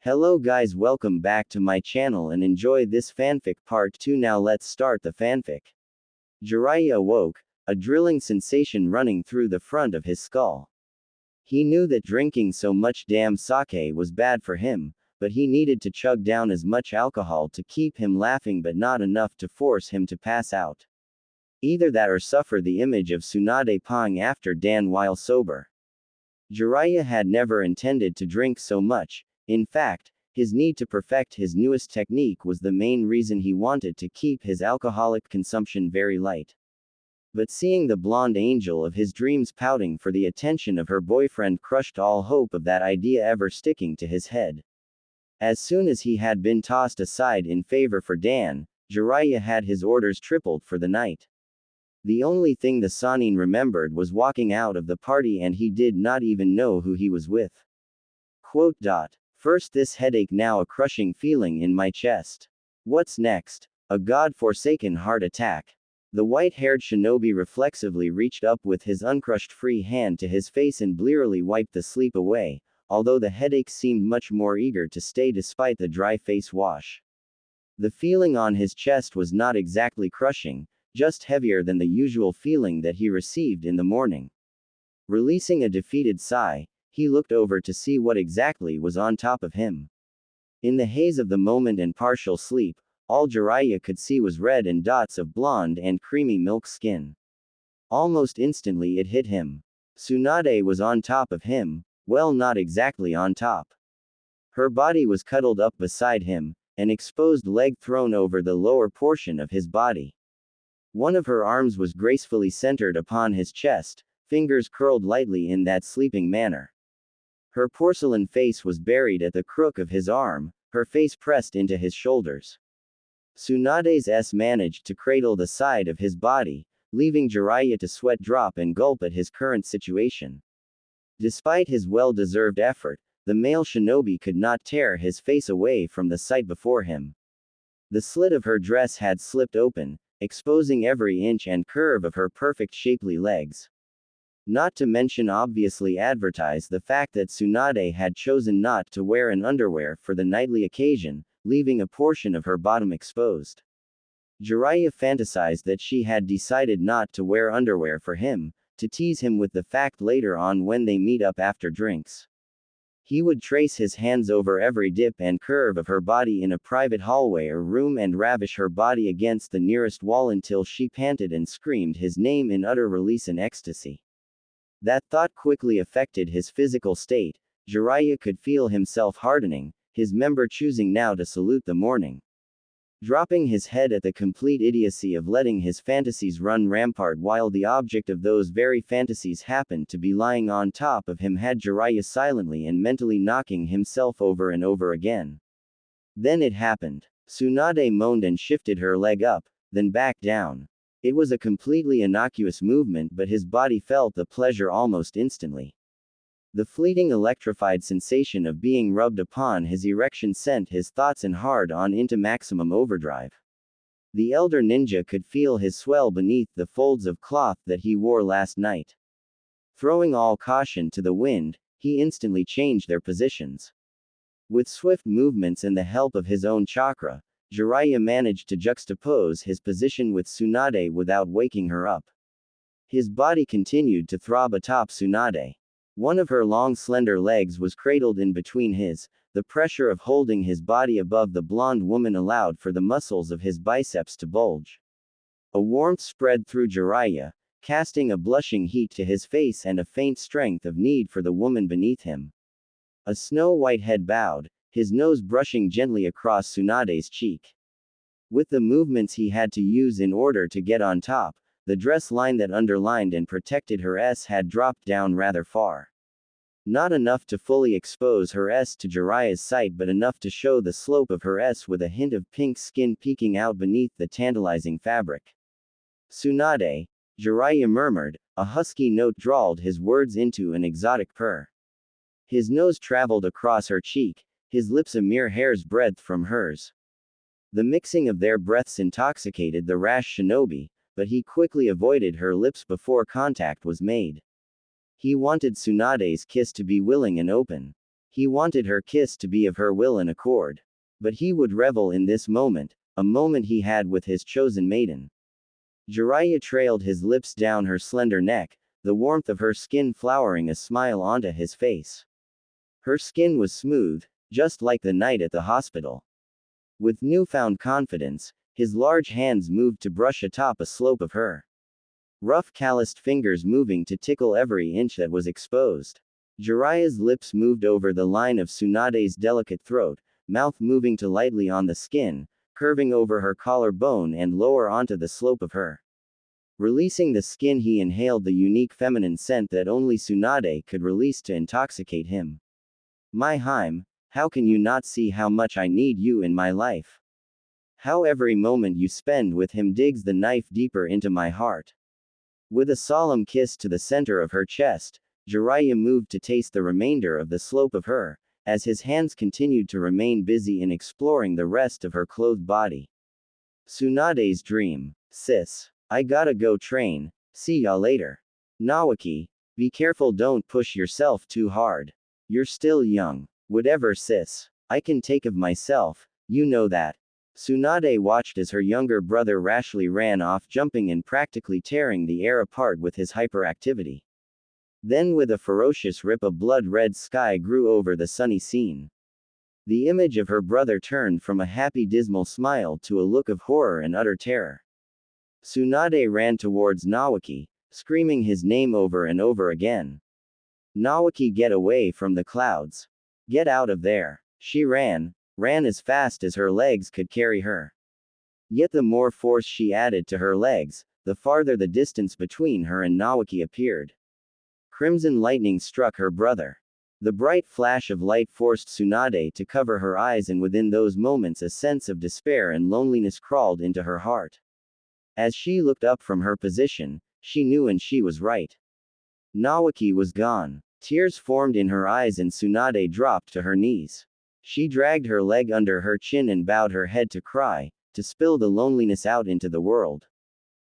Hello guys, welcome back to my channel and enjoy this fanfic part 2. Now let's start the fanfic. Jiraiya awoke, a drilling sensation running through the front of his skull. He knew that drinking so much damn sake was bad for him, but he needed to chug down as much alcohol to keep him laughing but not enough to force him to pass out. Either that or suffer the image of Tsunade pawing after Dan while sober. Jiraiya had never intended to drink so much. In fact, his need to perfect his newest technique was the main reason he wanted to keep his alcoholic consumption very light. But seeing the blonde angel of his dreams pouting for the attention of her boyfriend crushed all hope of that idea ever sticking to his head. As soon as he had been tossed aside in favor for Dan, Jiraiya had his orders tripled for the night. The only thing the Sannin remembered was walking out of the party and he did not even know who he was with. Quote. First this headache, now a crushing feeling in my chest. What's next? A god-forsaken heart attack. The white-haired shinobi reflexively reached up with his uncrushed free hand to his face and blearily wiped the sleep away, although the headache seemed much more eager to stay despite the dry face wash. The feeling on his chest was not exactly crushing, just heavier than the usual feeling that he received in the morning. Releasing a defeated sigh, he looked over to see what exactly was on top of him. In the haze of the moment and partial sleep, all Jiraiya could see was red and dots of blonde and creamy milk skin. Almost instantly it hit him. Tsunade was on top of him, well, not exactly on top. Her body was cuddled up beside him, an exposed leg thrown over the lower portion of his body. One of her arms was gracefully centered upon his chest, fingers curled lightly in that sleeping manner. Her porcelain face was buried at the crook of his arm, her face pressed into his shoulders. Tsunade's managed to cradle the side of his body, leaving Jiraiya to sweat drop and gulp at his current situation. Despite his well-deserved effort, the male shinobi could not tear his face away from the sight before him. The slit of her dress had slipped open, exposing every inch and curve of her perfect shapely legs. Not to mention obviously advertise the fact that Tsunade had chosen not to wear an underwear for the nightly occasion, leaving a portion of her bottom exposed. Jiraiya fantasized that she had decided not to wear underwear for him, to tease him with the fact later on when they meet up after drinks. He would trace his hands over every dip and curve of her body in a private hallway or room and ravish her body against the nearest wall until she panted and screamed his name in utter release and ecstasy. That thought quickly affected his physical state. Jiraiya could feel himself hardening, his member choosing now to salute the morning. Dropping his head at the complete idiocy of letting his fantasies run rampart while the object of those very fantasies happened to be lying on top of him, had Jiraiya silently and mentally knocking himself over and over again. Then it happened. Tsunade moaned and shifted her leg up, then back down. It was a completely innocuous movement, but his body felt the pleasure almost instantly. The fleeting electrified sensation of being rubbed upon his erection sent his thoughts and hard-on into maximum overdrive. The elder ninja could feel his swell beneath the folds of cloth that he wore last night. Throwing all caution to the wind, he instantly changed their positions. With swift movements and the help of his own chakra, Jiraiya managed to juxtapose his position with Tsunade without waking her up. His body continued to throb atop Tsunade. One of her long slender legs was cradled in between his. The pressure of holding his body above the blonde woman allowed for the muscles of his biceps to bulge. A warmth spread through Jiraiya, casting a blushing heat to his face and a faint strength of need for the woman beneath him. A snow-white head bowed, his nose brushing gently across Tsunade's cheek. With the movements he had to use in order to get on top, the dress line that underlined and protected her S had dropped down rather far. Not enough to fully expose her S to Jiraiya's sight, but enough to show the slope of her S with a hint of pink skin peeking out beneath the tantalizing fabric. Tsunade, Jiraiya murmured, a husky note drawled his words into an exotic purr. His nose traveled across her cheek, his lips a mere hair's breadth from hers. The mixing of their breaths intoxicated the rash shinobi, but he quickly avoided her lips before contact was made. He wanted Tsunade's kiss to be willing and open. He wanted her kiss to be of her will and accord. But he would revel in this moment, a moment he had with his chosen maiden. Jiraiya trailed his lips down her slender neck, the warmth of her skin flowering a smile onto his face. Her skin was smooth, just like the night at the hospital. With newfound confidence, his large hands moved to brush atop a slope of her rough calloused fingers moving to tickle every inch that was exposed. Jiraiya's lips moved over the line of Tsunade's delicate throat, mouth moving to lightly on the skin, curving over her collarbone and lower onto the slope of her. Releasing the skin, he inhaled the unique feminine scent that only Tsunade could release to intoxicate him. My Harem, how can you not see how much I need you in my life? How every moment you spend with him digs the knife deeper into my heart. With a solemn kiss to the center of her chest, Jiraiya moved to taste the remainder of the slope of her, as his hands continued to remain busy in exploring the rest of her clothed body. Tsunade's dream. Sis. I gotta go train, see ya later. Nawaki. Be careful, don't push yourself too hard. You're still young. Whatever sis. I can take of myself, you know that. Tsunade watched as her younger brother rashly ran off, jumping and practically tearing the air apart with his hyperactivity. Then with a ferocious rip, a blood-red sky grew over the sunny scene. The image of her brother turned from a happy dismal smile to a look of horror and utter terror. Tsunade ran towards Nawaki, screaming his name over and over again. Nawaki, get away from the clouds. Get out of there. She ran as fast as her legs could carry her. Yet the more force she added to her legs, the farther the distance between her and Nawaki appeared. Crimson lightning struck her brother. The bright flash of light forced Tsunade to cover her eyes, and within those moments a sense of despair and loneliness crawled into her heart. As she looked up from her position, she knew, and she was right. Nawaki was gone. Tears formed in her eyes and Tsunade dropped to her knees. She dragged her leg under her chin and bowed her head to cry, to spill the loneliness out into the world.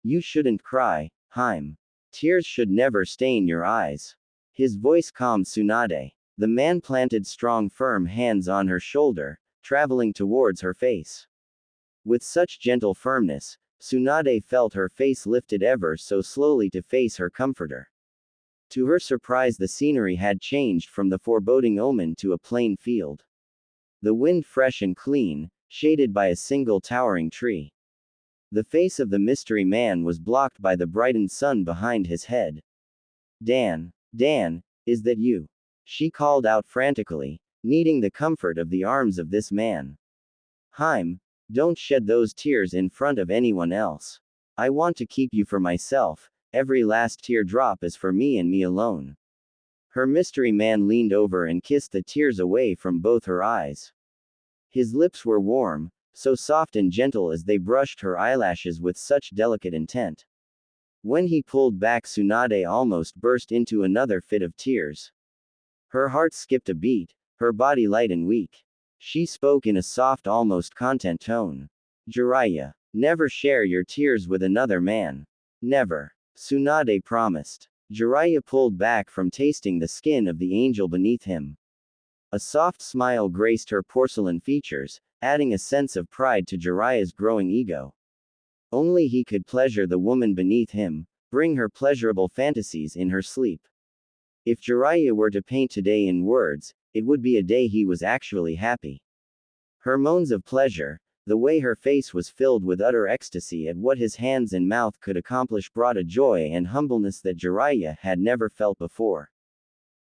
You shouldn't cry, Harem. Tears should never stain your eyes. His voice calmed Tsunade. The man planted strong, firm hands on her shoulder, traveling towards her face. With such gentle firmness, Tsunade felt her face lifted ever so slowly to face her comforter. To her surprise, the scenery had changed from the foreboding omen to a plain field. The wind fresh and clean, shaded by a single towering tree. The face of the mystery man was blocked by the brightened sun behind his head. Dan, is that you? She called out frantically, needing the comfort of the arms of this man. Harem, don't shed those tears in front of anyone else. I want to keep you for myself, every last teardrop is for me and me alone. Her mystery man leaned over and kissed the tears away from both her eyes. His lips were warm, so soft and gentle as they brushed her eyelashes with such delicate intent. When he pulled back, Tsunade almost burst into another fit of tears. Her heart skipped a beat, her body light and weak. She spoke in a soft, almost content tone. Jiraiya, never share your tears with another man. Never. Tsunade promised. Jiraiya pulled back from tasting the skin of the angel beneath him. A soft smile graced her porcelain features, adding a sense of pride to Jiraiya's growing ego. Only he could pleasure the woman beneath him, bring her pleasurable fantasies in her sleep. If Jiraiya were to paint today in words, it would be a day he was actually happy. Her moans of pleasure, the way her face was filled with utter ecstasy at what his hands and mouth could accomplish, brought a joy and humbleness that Jiraiya had never felt before.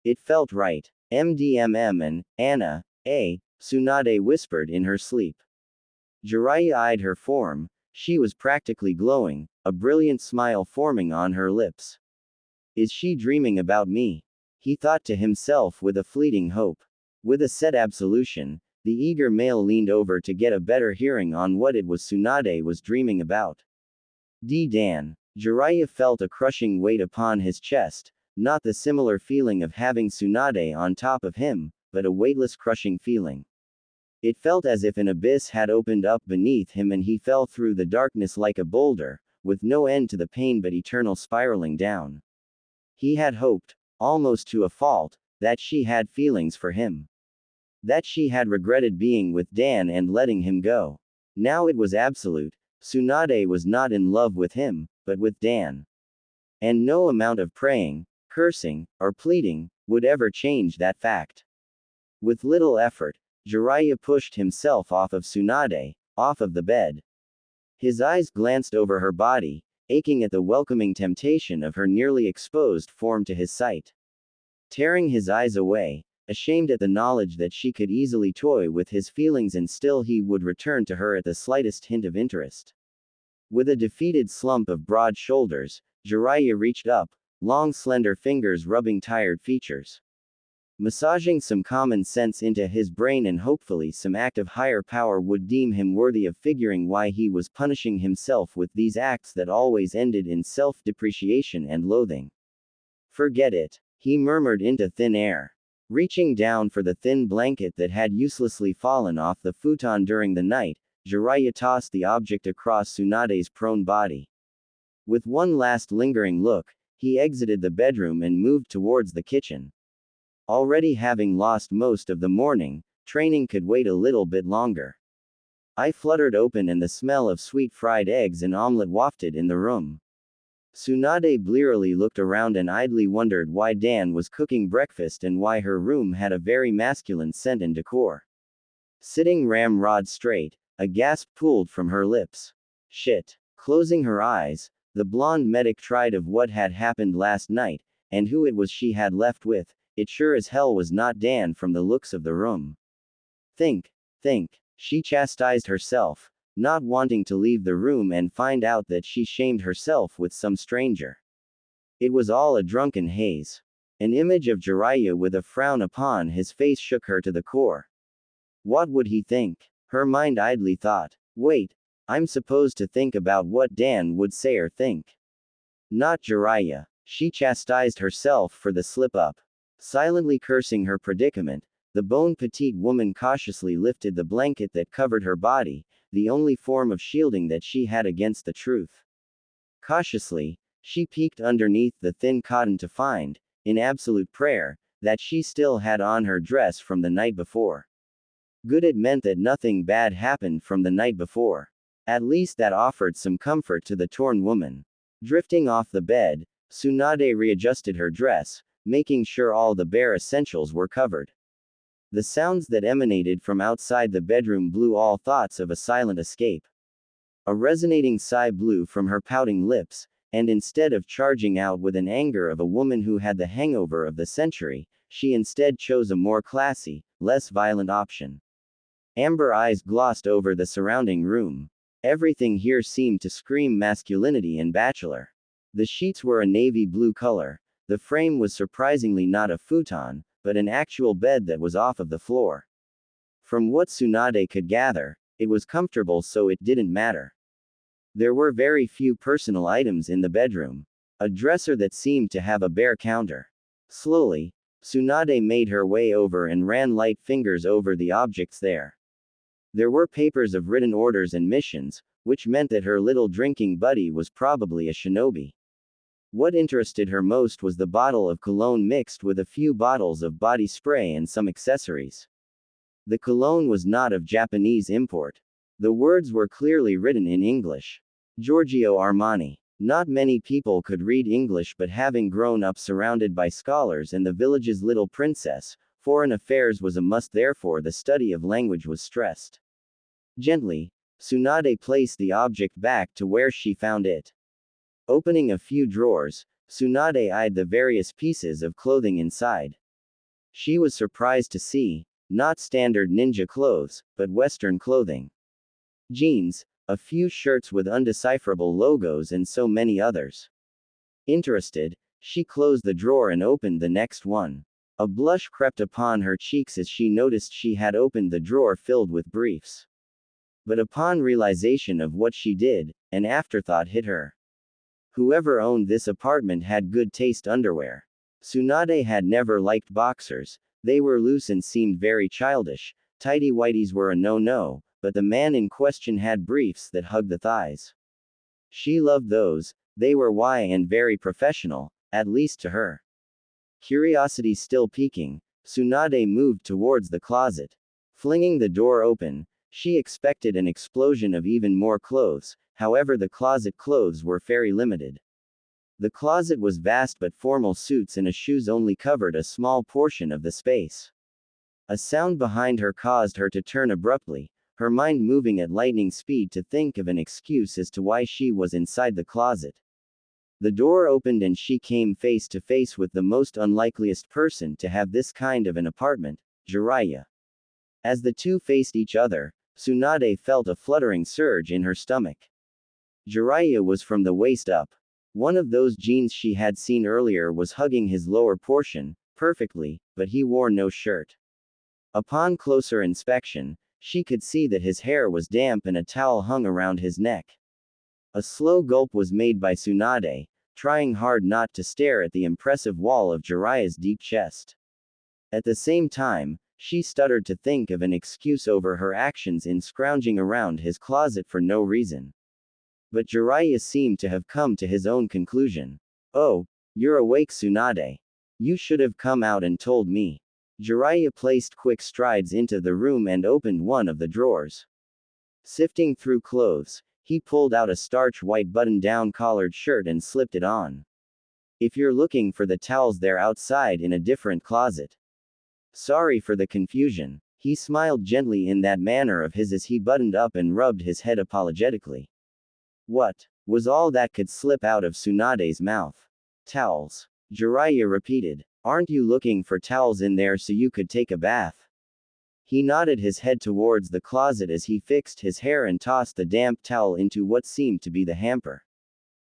It felt right. MDMM and Anna, Tsunade whispered in her sleep. Jiraiya eyed her form. She was practically glowing, a brilliant smile forming on her lips. Is she dreaming about me? He thought to himself with a fleeting hope. With a set absolution, the eager male leaned over to get a better hearing on what it was Tsunade was dreaming about. Dan. Jiraiya felt a crushing weight upon his chest, not the similar feeling of having Tsunade on top of him, but a weightless crushing feeling. It felt as if an abyss had opened up beneath him and he fell through the darkness like a boulder, with no end to the pain but eternal spiraling down. He had hoped, almost to a fault, that she had feelings for him. That she had regretted being with Dan and letting him go. Now it was absolute. Tsunade was not in love with him, but with Dan. And no amount of praying, cursing, or pleading would ever change that fact. With little effort, Jiraiya pushed himself off of Tsunade, off of the bed. His eyes glanced over her body, aching at the welcoming temptation of her nearly exposed form to his sight. Tearing his eyes away, ashamed at the knowledge that she could easily toy with his feelings and still he would return to her at the slightest hint of interest. With a defeated slump of broad shoulders, Jiraiya reached up, long slender fingers rubbing tired features. Massaging some common sense into his brain and hopefully some act of higher power would deem him worthy of figuring why he was punishing himself with these acts that always ended in self-depreciation and loathing. Forget it, he murmured into thin air. Reaching down for the thin blanket that had uselessly fallen off the futon during the night, Jiraiya tossed the object across Tsunade's prone body. With one last lingering look, he exited the bedroom and moved towards the kitchen. Already having lost most of the morning, training could wait a little bit longer. I fluttered open and the smell of sweet fried eggs and omelette wafted in the room. Tsunade blearily looked around and idly wondered why Dan was cooking breakfast and why her room had a very masculine scent and decor. Sitting ramrod straight, a gasp pulled from her lips. Shit. Closing her eyes, the blonde medic tried of what had happened last night, and who it was she had left with. It sure as hell was not Dan from the looks of the room. Think, she chastised herself, not wanting to leave the room and find out that she shamed herself with some stranger. It was all a drunken haze. An image of Jiraiya with a frown upon his face shook her to the core. What would he think? Her mind idly thought. Wait, I'm supposed to think about what Dan would say or think. Not Jiraiya. She chastised herself for the slip-up. Silently cursing her predicament, the bone petite woman cautiously lifted the blanket that covered her body, the only form of shielding that she had against the truth. Cautiously, she peeked underneath the thin cotton to find, in absolute prayer, that she still had on her dress from the night before. Good, it meant that nothing bad happened from the night before. At least that offered some comfort to the torn woman. Drifting off the bed, Tsunade readjusted her dress, making sure all the bare essentials were covered. The sounds that emanated from outside the bedroom blew all thoughts of a silent escape. A resonating sigh blew from her pouting lips, and instead of charging out with an anger of a woman who had the hangover of the century, she instead chose a more classy, less violent option. Amber eyes glossed over the surrounding room. Everything here seemed to scream masculinity and bachelor. The sheets were a navy blue color. The frame was surprisingly not a futon, but an actual bed that was off of the floor. From what Tsunade could gather, it was comfortable, so it didn't matter. There were very few personal items in the bedroom. A dresser that seemed to have a bare counter. Slowly, Tsunade made her way over and ran light fingers over the objects there. There were papers of written orders and missions, which meant that her little drinking buddy was probably a shinobi. What interested her most was the bottle of cologne mixed with a few bottles of body spray and some accessories. The cologne was not of Japanese import. The words were clearly written in English. Giorgio Armani. Not many people could read English, but having grown up surrounded by scholars and the village's little princess, foreign affairs was a must, therefore the study of language was stressed. Gently, Tsunade placed the object back to where she found it. Opening a few drawers, Tsunade eyed the various pieces of clothing inside. She was surprised to see, not standard ninja clothes, but Western clothing. Jeans, a few shirts with undecipherable logos and so many others. Interested, she closed the drawer and opened the next one. A blush crept upon her cheeks as she noticed she had opened the drawer filled with briefs. But upon realization of what she did, an afterthought hit her. Whoever owned this apartment had good taste underwear. Tsunade had never liked boxers. They were loose and seemed very childish. Tighty whities were a no-no, but the man in question had briefs that hugged the thighs. She loved those. They were and very professional, at least to her. Curiosity still piquing, Tsunade moved towards the closet. Flinging the door open, she expected an explosion of even more clothes, however the closet clothes were very limited. The closet was vast but formal suits and shoes only covered a small portion of the space. A sound behind her caused her to turn abruptly, her mind moving at lightning speed to think of an excuse as to why she was inside the closet. The door opened and she came face to face with the most unlikeliest person to have this kind of an apartment, Jiraiya. As the two faced each other, Tsunade felt a fluttering surge in her stomach. Jiraiya was from the waist up. One of those jeans she had seen earlier was hugging his lower portion, perfectly, but he wore no shirt. Upon closer inspection, she could see that his hair was damp and a towel hung around his neck. A slow gulp was made by Tsunade, trying hard not to stare at the impressive wall of Jiraiya's deep chest. At the same time, she stuttered to think of an excuse over her actions in scrounging around his closet for no reason. But Jiraiya seemed to have come to his own conclusion. "Oh, you're awake, Tsunade. You should have come out and told me." Jiraiya placed quick strides into the room and opened one of the drawers. Sifting through clothes, he pulled out a starch white button-down collared shirt and slipped it on. "If you're looking for the towels, they're outside in a different closet." "Sorry for the confusion." He smiled gently in that manner of his as he buttoned up and rubbed his head apologetically. What was all that could slip out of Tsunade's mouth? "Towels," Jiraiya repeated. "Aren't you looking for towels in there so you could take a bath?" He nodded his head towards the closet as he fixed his hair and tossed the damp towel into what seemed to be the hamper.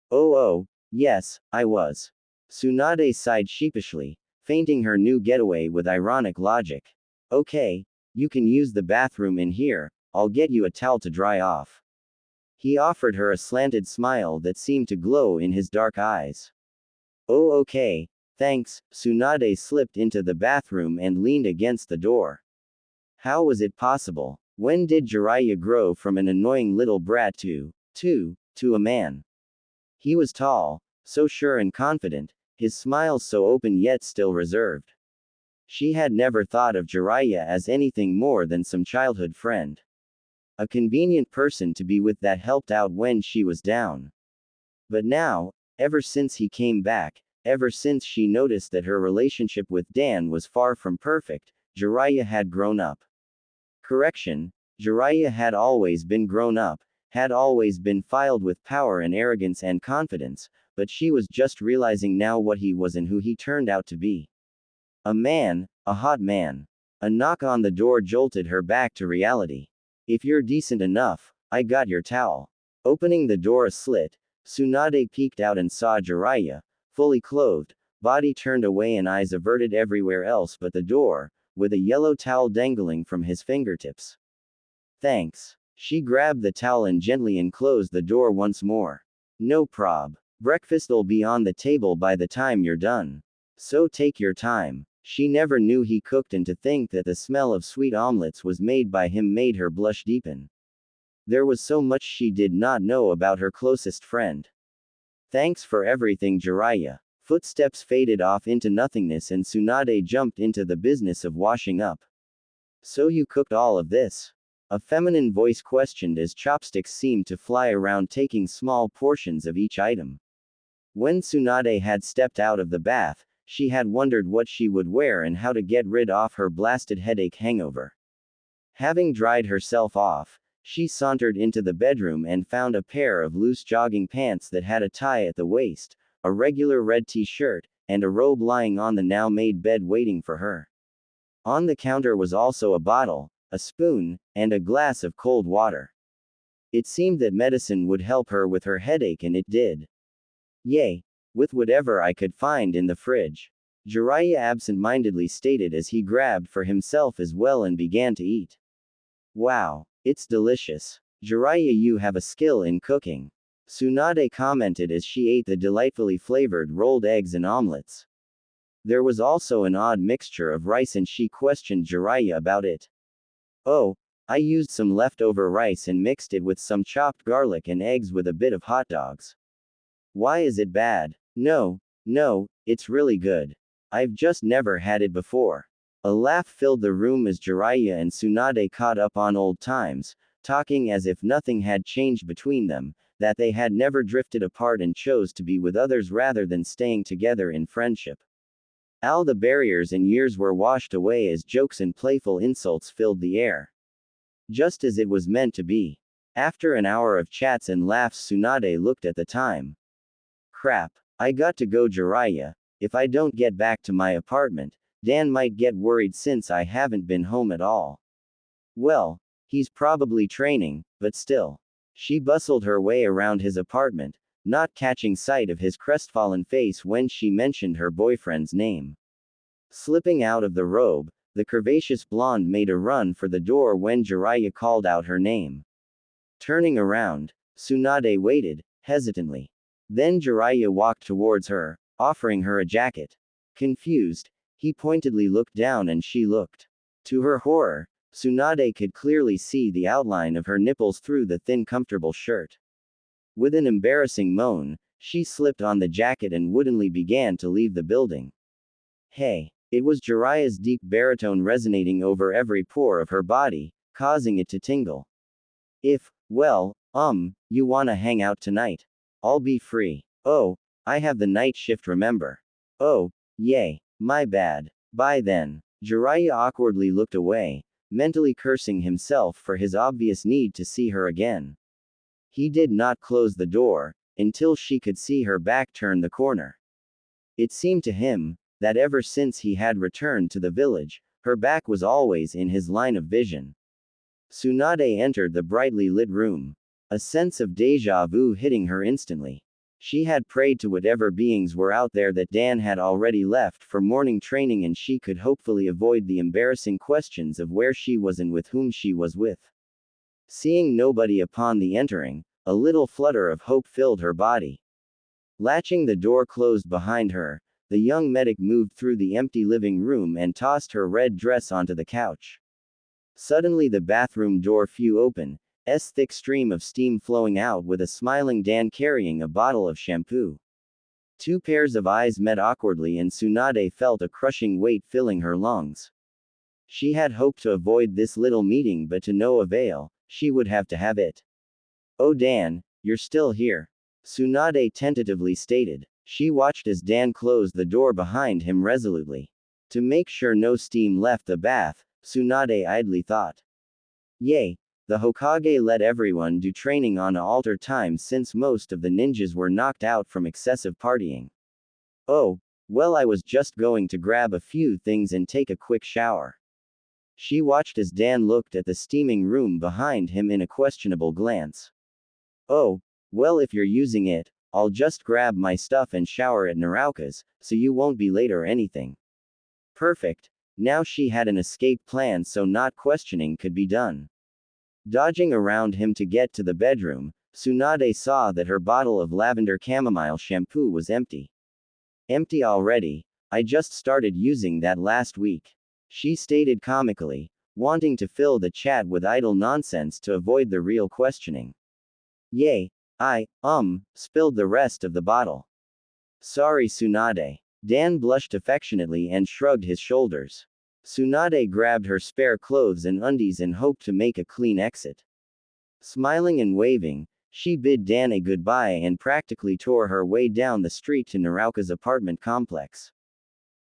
Oh, yes, I was." Tsunade sighed sheepishly, feinting her new getaway with ironic logic. "Okay, you can use the bathroom in here, I'll get you a towel to dry off." He offered her a slanted smile that seemed to glow in his dark eyes. "Oh, okay, thanks." Tsunade slipped into the bathroom and leaned against the door. How was it possible? When did Jiraiya grow from an annoying little brat to a man? He was tall, so sure and confident, his smile so open yet still reserved. She had never thought of Jiraiya as anything more than some childhood friend. A convenient person to be with that helped out when she was down. But now, ever since he came back, ever since she noticed that her relationship with Dan was far from perfect, Jiraiya had grown up. Correction, Jiraiya had always been grown up, had always been filled with power and arrogance and confidence, but she was just realizing now what he was and who he turned out to be. A man, a hot man. A knock on the door jolted her back to reality. "If you're decent enough, I got your towel." Opening the door a slit, Tsunade peeked out and saw Jiraiya, fully clothed, body turned away and eyes averted everywhere else but the door, with a yellow towel dangling from his fingertips. "Thanks." She grabbed the towel and gently enclosed the door once more. "No prob. Breakfast'll be on the table by the time you're done. So take your time." She never knew he cooked, and to think that the smell of sweet omelets was made by him made her blush deepen. There was so much she did not know about her closest friend. "Thanks for everything, Jiraiya." Footsteps faded off into nothingness and Tsunade jumped into the business of washing up. "So you cooked all of this?" A feminine voice questioned as chopsticks seemed to fly around taking small portions of each item. When Tsunade had stepped out of the bath, she had wondered what she would wear and how to get rid of her blasted headache hangover. Having dried herself off, she sauntered into the bedroom and found a pair of loose jogging pants that had a tie at the waist, a regular red t-shirt, and a robe lying on the now-made bed waiting for her. On the counter was also a bottle, a spoon, and a glass of cold water. It seemed that medicine would help her with her headache, and it did. "Yay! With whatever I could find in the fridge," Jiraiya absent-mindedly stated as he grabbed for himself as well and began to eat. "Wow, it's delicious. Jiraiya, you have a skill in cooking," Tsunade commented as she ate the delightfully flavored rolled eggs and omelets. There was also an odd mixture of rice and she questioned Jiraiya about it. "Oh, I used some leftover rice and mixed it with some chopped garlic and eggs with a bit of hot dogs." "Why is it bad?" No, it's really good. I've just never had it before." A laugh filled the room as Jiraiya and Tsunade caught up on old times, talking as if nothing had changed between them, that they had never drifted apart and chose to be with others rather than staying together in friendship. All the barriers and years were washed away as jokes and playful insults filled the air. Just as it was meant to be. After an hour of chats and laughs, Tsunade looked at the time. Crap. I got to go, Jiraiya. If I don't get back to my apartment, Dan might get worried since I haven't been home at all. Well, he's probably training, but still. She bustled her way around his apartment, not catching sight of his crestfallen face when she mentioned her boyfriend's name. Slipping out of the robe, the curvaceous blonde made a run for the door when Jiraiya called out her name. Turning around, Tsunade waited, hesitantly. Then Jiraiya walked towards her, offering her a jacket. Confused, he pointedly looked down and she looked. To her horror, Tsunade could clearly see the outline of her nipples through the thin comfortable shirt. With an embarrassing moan, she slipped on the jacket and woodenly began to leave the building. Hey! It was Jiraiya's deep baritone resonating over every pore of her body, causing it to tingle. You wanna hang out tonight? I'll be free. Oh, I have the night shift, remember? Oh, yay. My bad. Bye then. Jiraiya awkwardly looked away, mentally cursing himself for his obvious need to see her again. He did not close the door, until she could see her back turn the corner. It seemed to him, that ever since he had returned to the village, her back was always in his line of vision. Tsunade entered the brightly lit room. A sense of deja vu hitting her instantly. She had prayed to whatever beings were out there that Dan had already left for morning training and she could hopefully avoid the embarrassing questions of where she was and with whom she was with. Seeing nobody upon the entering, a little flutter of hope filled her body. Latching the door closed behind her, the young medic moved through the empty living room and tossed her red dress onto the couch. Suddenly the bathroom door flew open, thick stream of steam flowing out with a smiling Dan carrying a bottle of shampoo. Two pairs of eyes met awkwardly and Tsunade felt a crushing weight filling her lungs. She had hoped to avoid this little meeting but to no avail, she would have to have it. Oh Dan, you're still here. Tsunade tentatively stated. She watched as Dan closed the door behind him resolutely. To make sure no steam left the bath, Tsunade idly thought. Yay! The Hokage let everyone do training on alter times since most of the ninjas were knocked out from excessive partying. Oh, well, I was just going to grab a few things and take a quick shower. She watched as Dan looked at the steaming room behind him in a questionable glance. Oh, well, if you're using it, I'll just grab my stuff and shower at Naruto's, so you won't be late or anything. Perfect. Now she had an escape plan so not questioning could be done. Dodging around him to get to the bedroom, Tsunade saw that her bottle of lavender chamomile shampoo was empty. Empty already? I just started using that last week. She stated comically, wanting to fill the chat with idle nonsense to avoid the real questioning. Yay, I spilled the rest of the bottle. Sorry Tsunade. Dan blushed affectionately and shrugged his shoulders. Tsunade grabbed her spare clothes and undies and hoped to make a clean exit. Smiling and waving, she bid Dan a goodbye and practically tore her way down the street to Naruto's apartment complex.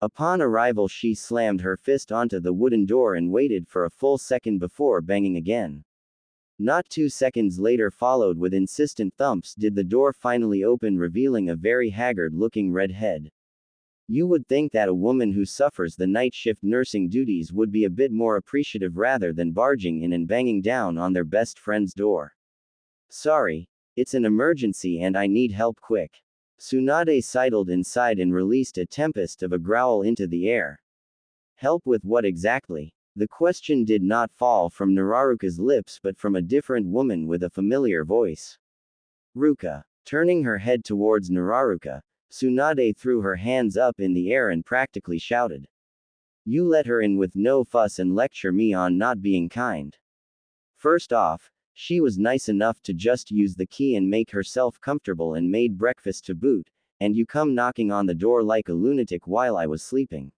Upon arrival she slammed her fist onto the wooden door and waited for a full second before banging again. Not 2 seconds later, followed with insistent thumps, did the door finally open, revealing a very haggard-looking redhead. You would think that a woman who suffers the night shift nursing duties would be a bit more appreciative rather than barging in and banging down on their best friend's door. Sorry, it's an emergency and I need help quick. Tsunade sidled inside and released a tempest of a growl into the air. Help with what exactly? The question did not fall from Naruto's lips but from a different woman with a familiar voice. Ruka. Turning her head towards Naruto, Tsunade threw her hands up in the air and practically shouted. You let her in with no fuss and lecture me on not being kind. First off, she was nice enough to just use the key and make herself comfortable and made breakfast to boot, and you come knocking on the door like a lunatic while I was sleeping.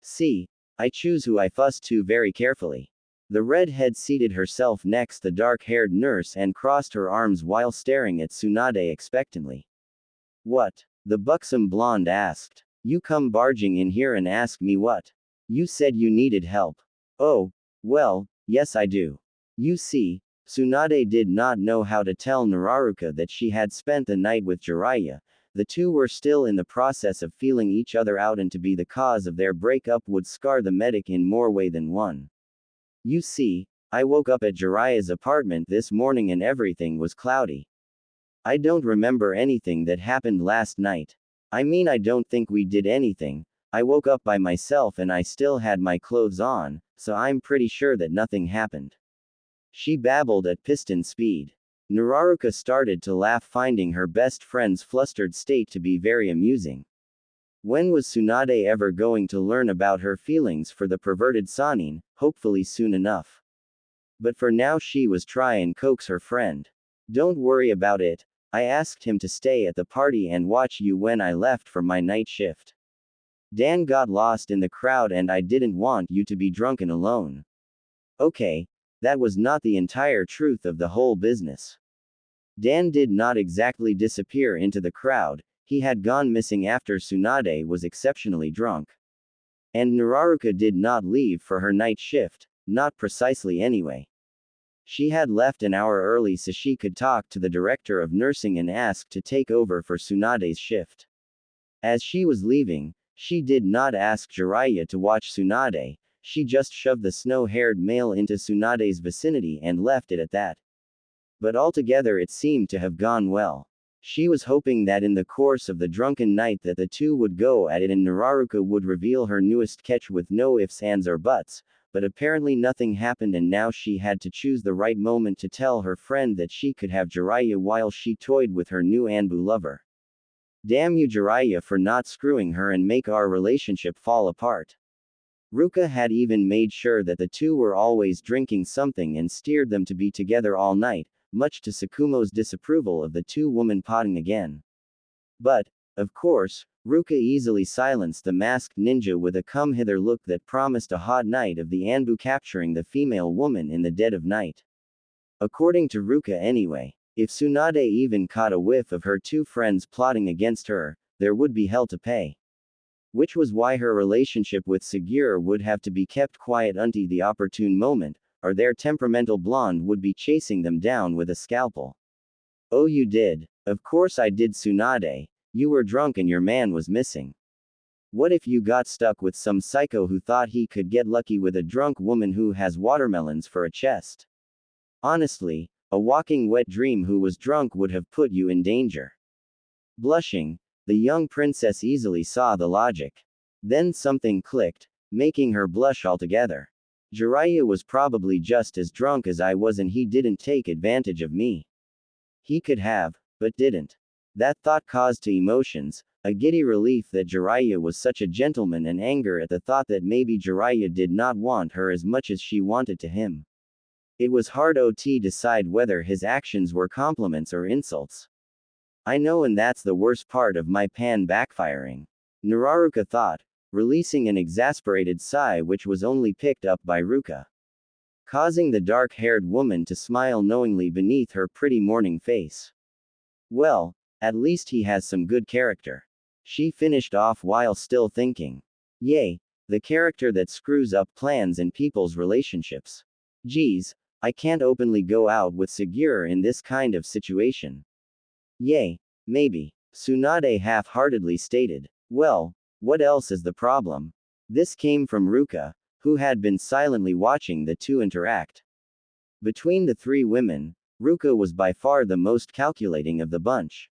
See, I choose who I fuss to very carefully. The redhead seated herself next the dark-haired nurse and crossed her arms while staring at Tsunade expectantly. What? The buxom blonde asked. You come barging in here and ask me what? You said you needed help. Oh, well, yes I do. You see, Tsunade did not know how to tell Naruto that she had spent the night with Jiraiya. The two were still in the process of feeling each other out, and to be the cause of their breakup would scar the medic in more way than one. You see, I woke up at Jiraiya's apartment this morning and everything was cloudy. I don't remember anything that happened last night. I mean, I don't think we did anything. I woke up by myself and I still had my clothes on, so I'm pretty sure that nothing happened. She babbled at piston speed. Naruto started to laugh, finding her best friend's flustered state to be very amusing. When was Tsunade ever going to learn about her feelings for the perverted Sanin? Hopefully soon enough. But for now she was trying and coax her friend. Don't worry about it. I asked him to stay at the party and watch you when I left for my night shift. Dan got lost in the crowd and I didn't want you to be drunken alone. Okay, that was not the entire truth of the whole business. Dan did not exactly disappear into the crowd, he had gone missing after Tsunade was exceptionally drunk. And Naruto did not leave for her night shift, not precisely anyway. She had left an hour early so she could talk to the director of nursing and ask to take over for Tsunade's shift. As she was leaving, she did not ask Jiraiya to watch Tsunade, she just shoved the snow-haired male into Tsunade's vicinity and left it at that. But altogether it seemed to have gone well. She was hoping that in the course of the drunken night that the two would go at it and Naruto would reveal her newest catch with no ifs, ands or buts, but apparently nothing happened and now she had to choose the right moment to tell her friend that she could have Jiraiya while she toyed with her new Anbu lover. Damn you Jiraiya for not screwing her and make our relationship fall apart. Ruka had even made sure that the two were always drinking something and steered them to be together all night, much to Tsukumo's disapproval of the two women potting again. But, of course, Ruka easily silenced the masked ninja with a come-hither look that promised a hot night of the Anbu capturing the female woman in the dead of night. According to Ruka anyway, if Tsunade even caught a whiff of her two friends plotting against her, there would be hell to pay. Which was why her relationship with Segura would have to be kept quiet until the opportune moment, or their temperamental blonde would be chasing them down with a scalpel. Oh, you did. Of course I did, Tsunade. You were drunk and your man was missing. What if you got stuck with some psycho who thought he could get lucky with a drunk woman who has watermelons for a chest? Honestly, a walking wet dream who was drunk would have put you in danger. Blushing, the young princess easily saw the logic. Then something clicked, making her blush altogether. Jiraiya was probably just as drunk as I was and he didn't take advantage of me. He could have, but didn't. That thought caused to emotions, a giddy relief that Jiraiya was such a gentleman and anger at the thought that maybe Jiraiya did not want her as much as she wanted to him. It was hard to decide whether his actions were compliments or insults. I know, and that's the worst part of my plan backfiring. Naruto thought, releasing an exasperated sigh which was only picked up by Ruka. Causing the dark-haired woman to smile knowingly beneath her pretty morning face. Well, at least he has some good character. She finished off while still thinking. Yay, the character that screws up plans and people's relationships. Geez, I can't openly go out with Segura in this kind of situation. Yay, maybe, Tsunade half-heartedly stated. Well, what else is the problem? This came from Ruka, who had been silently watching the two interact. Between the three women, Ruka was by far the most calculating of the bunch.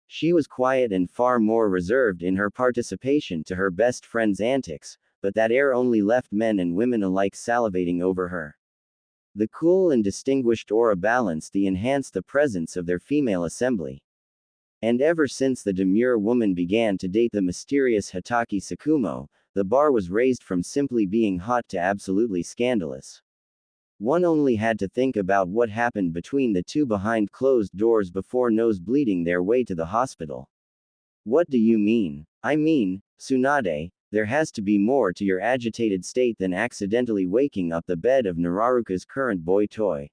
She was quiet and far more reserved in her participation to her best friend's antics, but that air only left men and women alike salivating over her. The cool and distinguished aura balanced the enhanced the presence of their female assembly. And ever since the demure woman began to date the mysterious Hitaki Tsukumo, the bar was raised from simply being hot to absolutely scandalous. One only had to think about what happened between the two behind closed doors before nose-bleeding their way to the hospital. What do you mean? I mean, Tsunade, There has to be more to your agitated state than accidentally waking up the bed of Nararuka's current boy toy.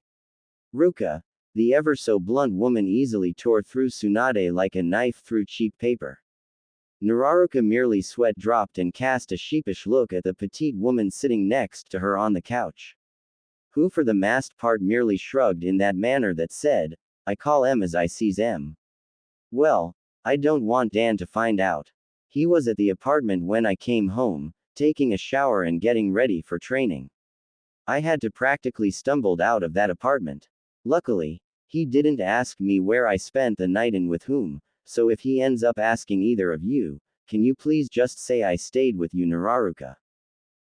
Ruka, the ever so blunt woman, easily tore through Tsunade like a knife through cheap paper. Nararuka merely sweat dropped and cast a sheepish look at the petite woman sitting next to her on the couch, who for the masked part merely shrugged in that manner that said, "I call M as I sees M." Well, I don't want Dan to find out. He was at the apartment when I came home, taking a shower and getting ready for training. I had to practically stumbled out of that apartment. Luckily, he didn't ask me where I spent the night and with whom, so if he ends up asking either of you, can you please just say I stayed with you, Nararuka?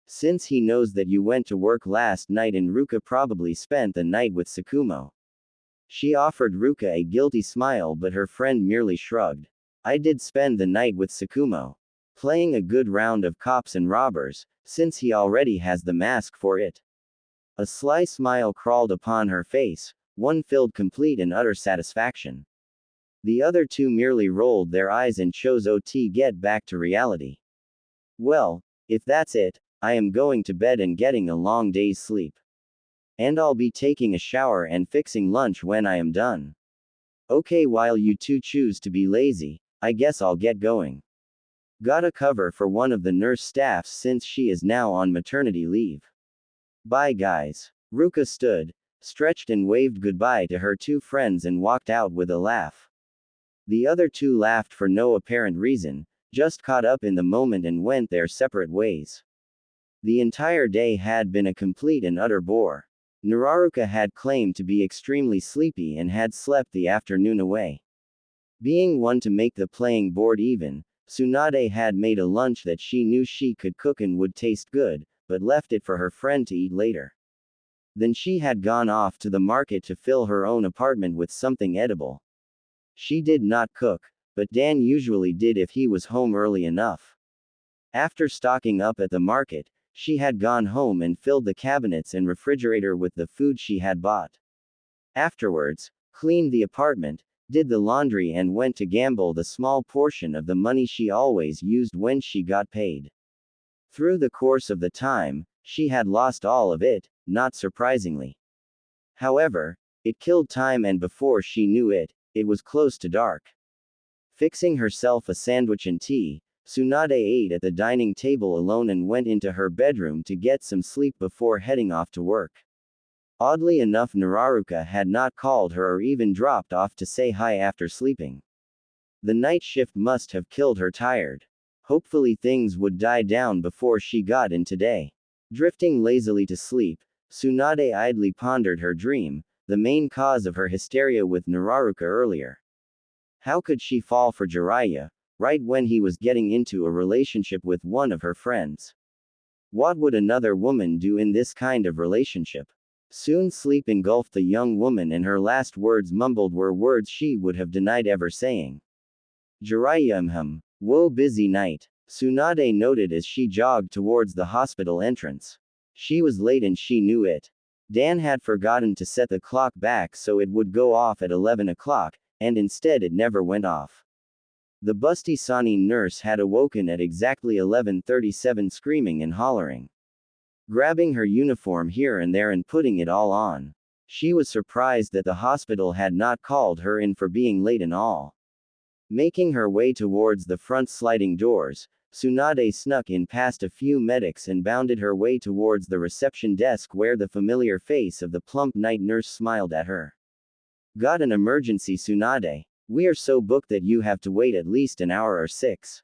Since he knows that you went to work last night and Ruka probably spent the night with Tsukumo. She offered Ruka a guilty smile, but her friend merely shrugged. I did spend the night with Tsukumo, playing a good round of cops and robbers, since he already has the mask for it. A sly smile crawled upon her face, one filled complete and utter satisfaction. The other two merely rolled their eyes and chose to get back to reality. Well, if that's it, I am going to bed and getting a long day's sleep. And I'll be taking a shower and fixing lunch when I am done. Okay, while you two choose to be lazy, I guess I'll get going. Gotta cover for one of the nurse staffs since she is now on maternity leave. Bye guys. Ruka stood, stretched and waved goodbye to her two friends and walked out with a laugh. The other two laughed for no apparent reason, just caught up in the moment and went their separate ways. The entire day had been a complete and utter bore. Nararuka had claimed to be extremely sleepy and had slept the afternoon away. Being one to make the playing board even, Tsunade had made a lunch that she knew she could cook and would taste good, but left it for her friend to eat later. Then she had gone off to the market to fill her own apartment with something edible. She did not cook, but Dan usually did if he was home early enough. After stocking up at the market, she had gone home and filled the cabinets and refrigerator with the food she had bought. Afterwards, cleaned the apartment, did the laundry and went to gamble the small portion of the money she always used when she got paid. Through the course of the time, she had lost all of it, not surprisingly. However, it killed time and before she knew it, it was close to dark. Fixing herself a sandwich and tea, Tsunade ate at the dining table alone and went into her bedroom to get some sleep before heading off to work. Oddly enough, Nararuka had not called her or even dropped off to say hi after sleeping. The night shift must have killed her tired. Hopefully things would die down before she got in today. Drifting lazily to sleep, Tsunade idly pondered her dream, the main cause of her hysteria with Nararuka earlier. How could she fall for Jiraiya, right when he was getting into a relationship with one of her friends? What would another woman do in this kind of relationship? Soon sleep engulfed the young woman and her last words mumbled were words she would have denied ever saying. Jiraiya Woe busy night, Tsunade noted as she jogged towards the hospital entrance. She was late and she knew it. Dan had forgotten to set the clock back so it would go off at 11 o'clock, and instead it never went off. The busty Sani nurse had awoken at exactly 11:37 screaming and hollering. Grabbing her uniform here and there and putting it all on. She was surprised that the hospital had not called her in for being late and all. Making her way towards the front sliding doors, Tsunade snuck in past a few medics and bounded her way towards the reception desk where the familiar face of the plump night nurse smiled at her. Got an emergency, Tsunade? We are so booked that you have to wait at least an hour or 6.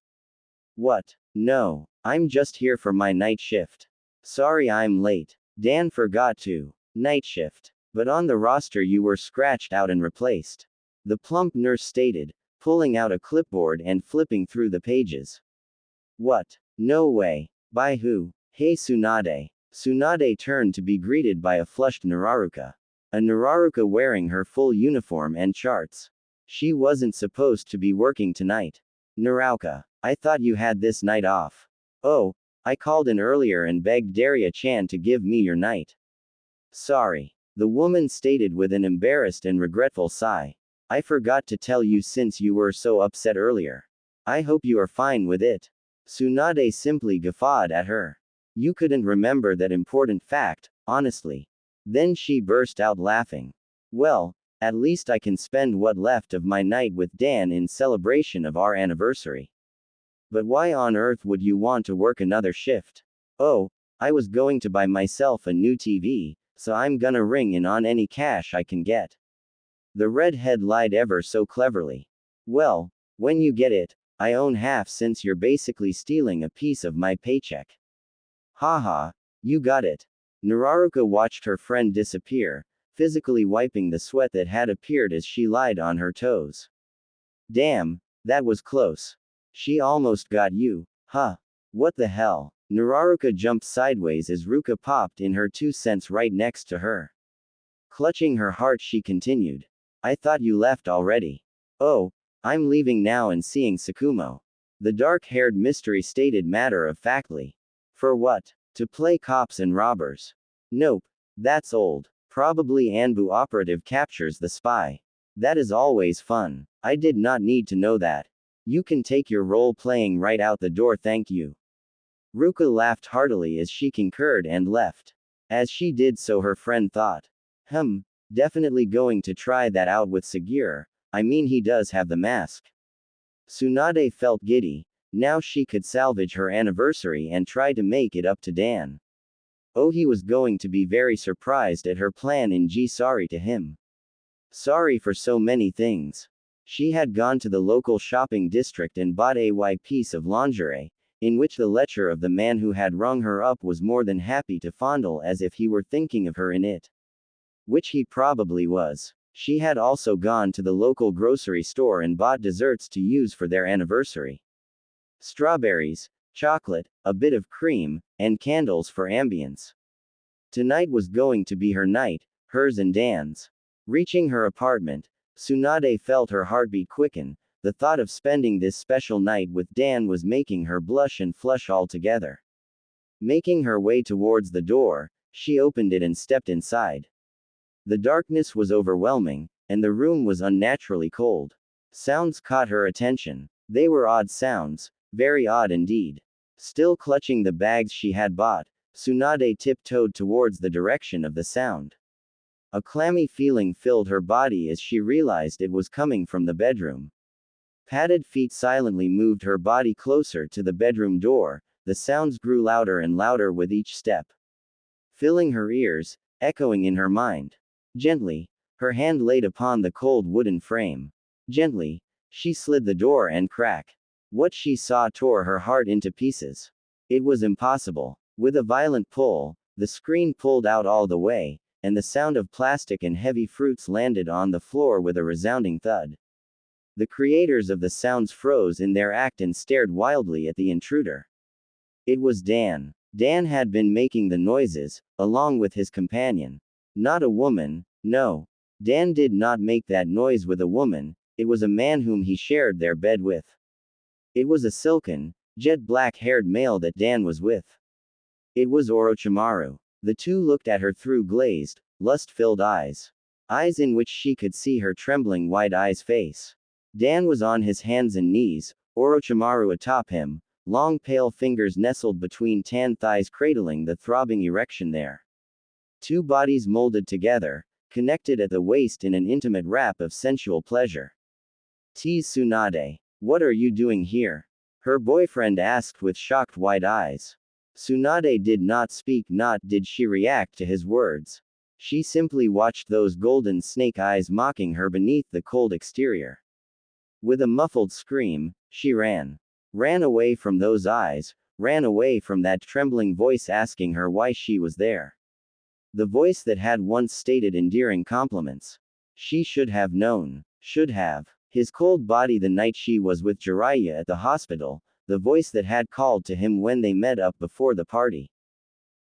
What? No, I'm just here for my night shift. Sorry I'm late. Dan forgot to. Night shift. But on the roster you were scratched out and replaced. The plump nurse stated, pulling out a clipboard and flipping through the pages. What? No way. By who? Hey Tsunade. Tsunade turned to be greeted by a flushed Nararuka. A Nararuka wearing her full uniform and charts. She wasn't supposed to be working tonight. Nararuka, I thought you had this night off. Oh, I called in earlier and begged Daria-chan to give me your night. Sorry. The woman stated with an embarrassed and regretful sigh. I forgot to tell you since you were so upset earlier. I hope you are fine with it. Tsunade simply guffawed at her. You couldn't remember that important fact, honestly. Then she burst out laughing. Well, at least I can spend what left of my night with Dan in celebration of our anniversary. But why on earth would you want to work another shift? Oh, I was going to buy myself a new TV, so I'm gonna ring in on any cash I can get. The redhead lied ever so cleverly. Well, when you get it, I own half since you're basically stealing a piece of my paycheck. Haha, you got it. Naruto watched her friend disappear, physically wiping the sweat that had appeared as she lied on her toes. Damn, that was close. She almost got you, huh? What the hell? Naruto jumped sideways as Ruka popped in her 2 cents right next to her. Clutching her heart, she continued. I thought you left already. Oh, I'm leaving now and seeing Sakumo. The dark-haired mystery stated matter-of-factly. For what? To play cops and robbers. Nope. That's old. Probably Anbu operative captures the spy. That is always fun. I did not need to know that. You can take your role playing right out the door, thank you. Ruka laughed heartily as she concurred and left. As she did so, her friend thought. Definitely going to try that out with Sagir. I mean, he does have the mask. Tsunade felt giddy. Now she could salvage her anniversary and try to make it up to Dan. Oh, he was going to be very surprised at her plan in sorry to him. Sorry for so many things. She had gone to the local shopping district and bought a piece of lingerie, in which the lecher of the man who had rung her up was more than happy to fondle as if he were thinking of her in it. Which he probably was. She had also gone to the local grocery store and bought desserts to use for their anniversary. Strawberries, chocolate, a bit of cream, and candles for ambience. Tonight was going to be her night, hers and Dan's. Reaching her apartment, Tsunade felt her heartbeat quicken. The thought of spending this special night with Dan was making her blush and flush altogether. Making her way towards the door, she opened it and stepped inside. The darkness was overwhelming, and the room was unnaturally cold. Sounds caught her attention. They were odd sounds, very odd indeed. Still clutching the bags she had bought, Tsunade tiptoed towards the direction of the sound. A clammy feeling filled her body as she realized it was coming from the bedroom. Padded feet silently moved her body closer to the bedroom door. The sounds grew louder and louder with each step. Filling her ears, echoing in her mind. Gently, her hand laid upon the cold wooden frame. Gently, she slid the door and crack. What she saw tore her heart into pieces. It was impossible. With a violent pull, the screen pulled out all the way, and the sound of plastic and heavy fruits landed on the floor with a resounding thud. The creators of the sounds froze in their act and stared wildly at the intruder. It was Dan. Dan had been making the noises, along with his companion. Not a woman, no. Dan did not make that noise with a woman, it was a man whom he shared their bed with. It was a silken, jet black-haired male that Dan was with. It was Orochimaru. The two looked at her through glazed, lust-filled eyes. Eyes in which she could see her trembling wide-eyes face. Dan was on his hands and knees, Orochimaru atop him, long pale fingers nestled between tan thighs cradling the throbbing erection there. Two bodies molded together, connected at the waist in an intimate wrap of sensual pleasure. Tease Tsunade. What are you doing here? Her boyfriend asked with shocked wide eyes. Tsunade did not speak, not did she react to his words. She simply watched those golden snake eyes mocking her beneath the cold exterior. With a muffled scream, she ran. Ran away from those eyes, ran away from that trembling voice asking her why she was there. The voice that had once stated endearing compliments. She should have known. Should have. His cold body the night she was with Jiraiya at the hospital, the voice that had called to him when they met up before the party.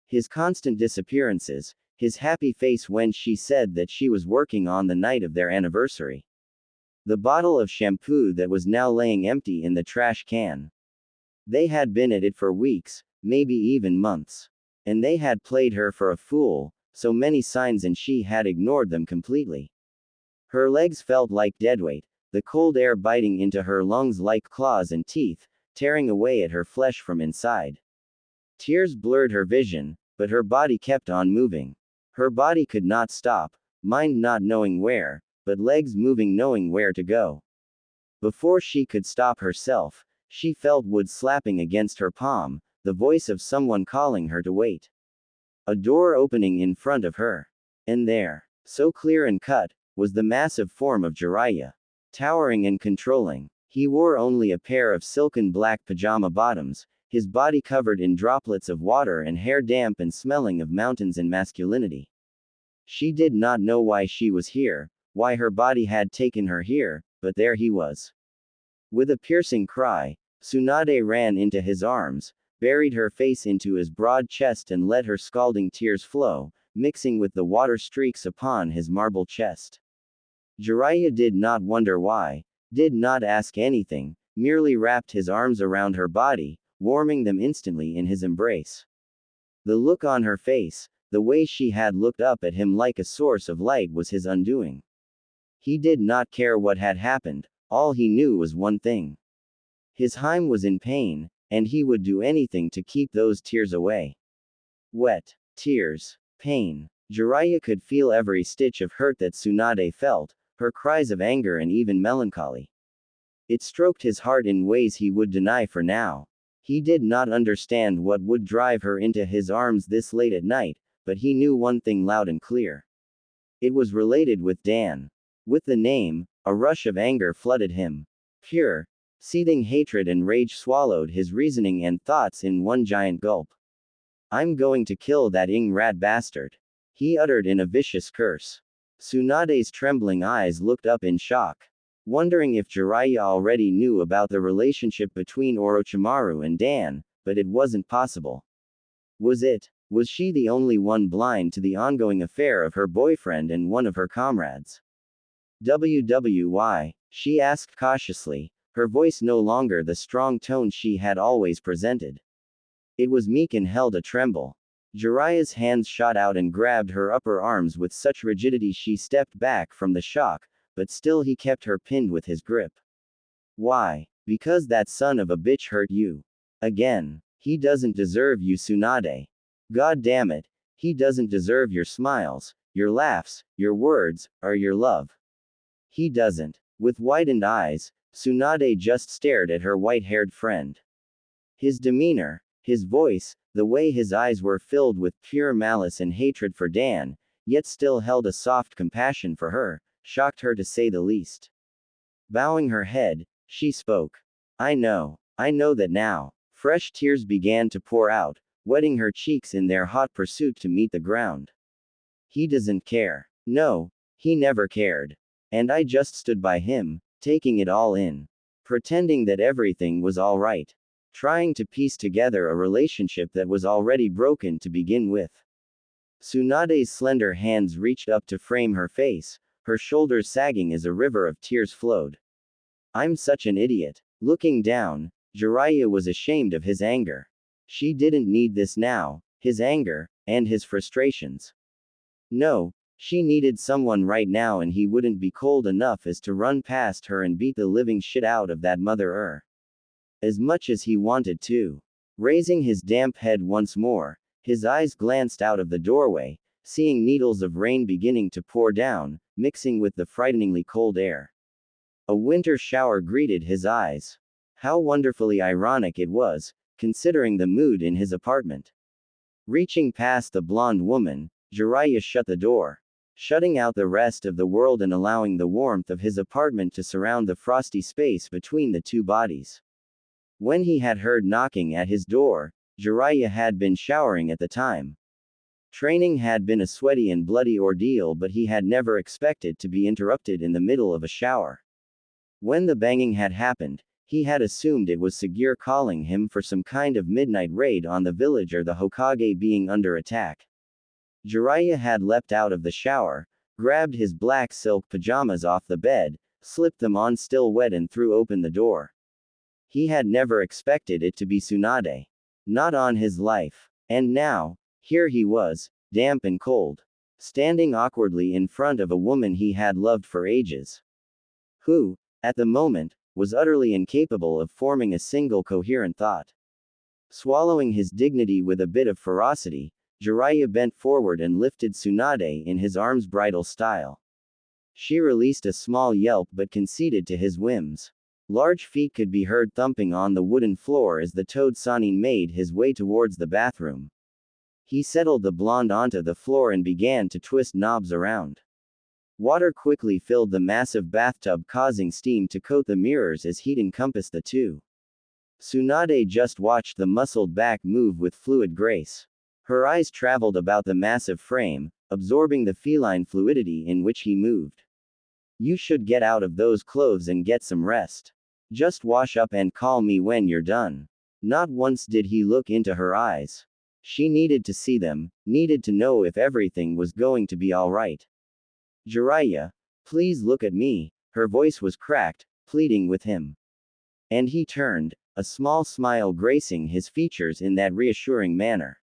His constant disappearances, his happy face when she said that she was working on the night of their anniversary. The bottle of shampoo that was now laying empty in the trash can. They had been at it for weeks, maybe even months. And they had played her for a fool, so many signs and she had ignored them completely. Her legs felt like deadweight, the cold air biting into her lungs like claws and teeth, tearing away at her flesh from inside. Tears blurred her vision, but her body kept on moving. Her body could not stop, mind not knowing where, but legs moving knowing where to go. Before she could stop herself, she felt wood slapping against her palm, the voice of someone calling her to wait. A door opening in front of her. And there, so clear and cut, was the massive form of Jiraiya. Towering and controlling. He wore only a pair of silken black pajama bottoms, his body covered in droplets of water and hair damp and smelling of mountains and masculinity. She did not know why she was here, why her body had taken her here, but there he was. With a piercing cry, Tsunade ran into his arms, buried her face into his broad chest and let her scalding tears flow, mixing with the water streaks upon his marble chest. Jiraiya did not wonder why, did not ask anything, merely wrapped his arms around her body, warming them instantly in his embrace. The look on her face, the way she had looked up at him like a source of light was his undoing. He did not care what had happened, all he knew was one thing. His Harem was in pain, and he would do anything to keep those tears away. Wet tears, pain. Jiraiya could feel every stitch of hurt that Tsunade felt, her cries of anger and even melancholy. It stroked his heart in ways he would deny for now. He did not understand what would drive her into his arms this late at night, but he knew one thing loud and clear. It was related with Dan. With the name, a rush of anger flooded him. Pure, seething hatred and rage swallowed his reasoning and thoughts in one giant gulp. I'm going to kill that rat bastard, he uttered in a vicious curse. Tsunade's trembling eyes looked up in shock, wondering if Jiraiya already knew about the relationship between Orochimaru and Dan, but it wasn't possible. Was she the only one blind to the ongoing affair of her boyfriend and one of her comrades? Why? She asked cautiously, her voice no longer the strong tone she had always presented. It was meek and held a tremble. Jiraiya's hands shot out and grabbed her upper arms with such rigidity she stepped back from the shock, but still he kept her pinned with his grip. Why? Because that son of a bitch hurt you. Again. He doesn't deserve you, Tsunade. God damn it, he doesn't deserve your smiles, your laughs, your words, or your love. He doesn't. With widened eyes, Tsunade just stared at her white-haired friend. His demeanor, his voice, the way his eyes were filled with pure malice and hatred for Dan, yet still held a soft compassion for her, shocked her to say the least. Bowing her head, she spoke. I know that now. Fresh tears began to pour out, wetting her cheeks in their hot pursuit to meet the ground. He doesn't care. No, he never cared. And I just stood by him, taking it all in. Pretending that everything was all right. Trying to piece together a relationship that was already broken to begin with. Tsunade's slender hands reached up to frame her face, her shoulders sagging as a river of tears flowed. I'm such an idiot. Looking down, Jiraiya was ashamed of his anger. She didn't need this now, his anger, and his frustrations. No, she needed someone right now and he wouldn't be cold enough as to run past her and beat the living shit out of that mother. As much as he wanted to. Raising his damp head once more, his eyes glanced out of the doorway, seeing needles of rain beginning to pour down, mixing with the frighteningly cold air. A winter shower greeted his eyes. How wonderfully ironic it was, considering the mood in his apartment. Reaching past the blonde woman, Jiraiya shut the door, shutting out the rest of the world and allowing the warmth of his apartment to surround the frosty space between the two bodies. When he had heard knocking at his door, Jiraiya had been showering at the time. Training had been a sweaty and bloody ordeal, but he had never expected to be interrupted in the middle of a shower. When the banging had happened, he had assumed it was Sagir calling him for some kind of midnight raid on the village or the Hokage being under attack. Jiraiya had leapt out of the shower, grabbed his black silk pajamas off the bed, slipped them on still wet and threw open the door. He had never expected it to be Tsunade. Not on his life. And now, here he was, damp and cold, standing awkwardly in front of a woman he had loved for ages. Who, at the moment, was utterly incapable of forming a single coherent thought. Swallowing his dignity with a bit of ferocity, Jiraiya bent forward and lifted Tsunade in his arms bridal style. She released a small yelp but conceded to his whims. Large feet could be heard thumping on the wooden floor as the toad Sanin made his way towards the bathroom. He settled the blonde onto the floor and began to twist knobs around. Water quickly filled the massive bathtub, causing steam to coat the mirrors as heat encompassed the two. Tsunade just watched the muscled back move with fluid grace. Her eyes traveled about the massive frame, absorbing the feline fluidity in which he moved. "You should get out of those clothes and get some rest. Just wash up and call me when you're done." Not once did he look into her eyes. She needed to see them, needed to know if everything was going to be alright. "Jiraiya, please look at me," her voice was cracked, pleading with him. And he turned, a small smile gracing his features in that reassuring manner.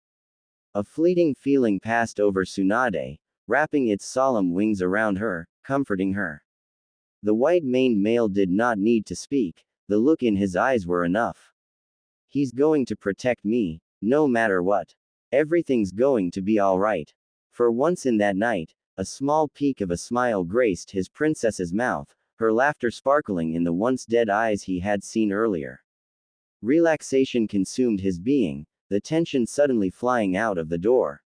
A fleeting feeling passed over Tsunade, wrapping its solemn wings around her, comforting her. The white-maned male did not need to speak, the look in his eyes were enough. "He's going to protect me, no matter what. Everything's going to be alright." For once in that night, a small peak of a smile graced his princess's mouth, her laughter sparkling in the once dead eyes he had seen earlier. Relaxation consumed his being, the tension suddenly flying out of the door.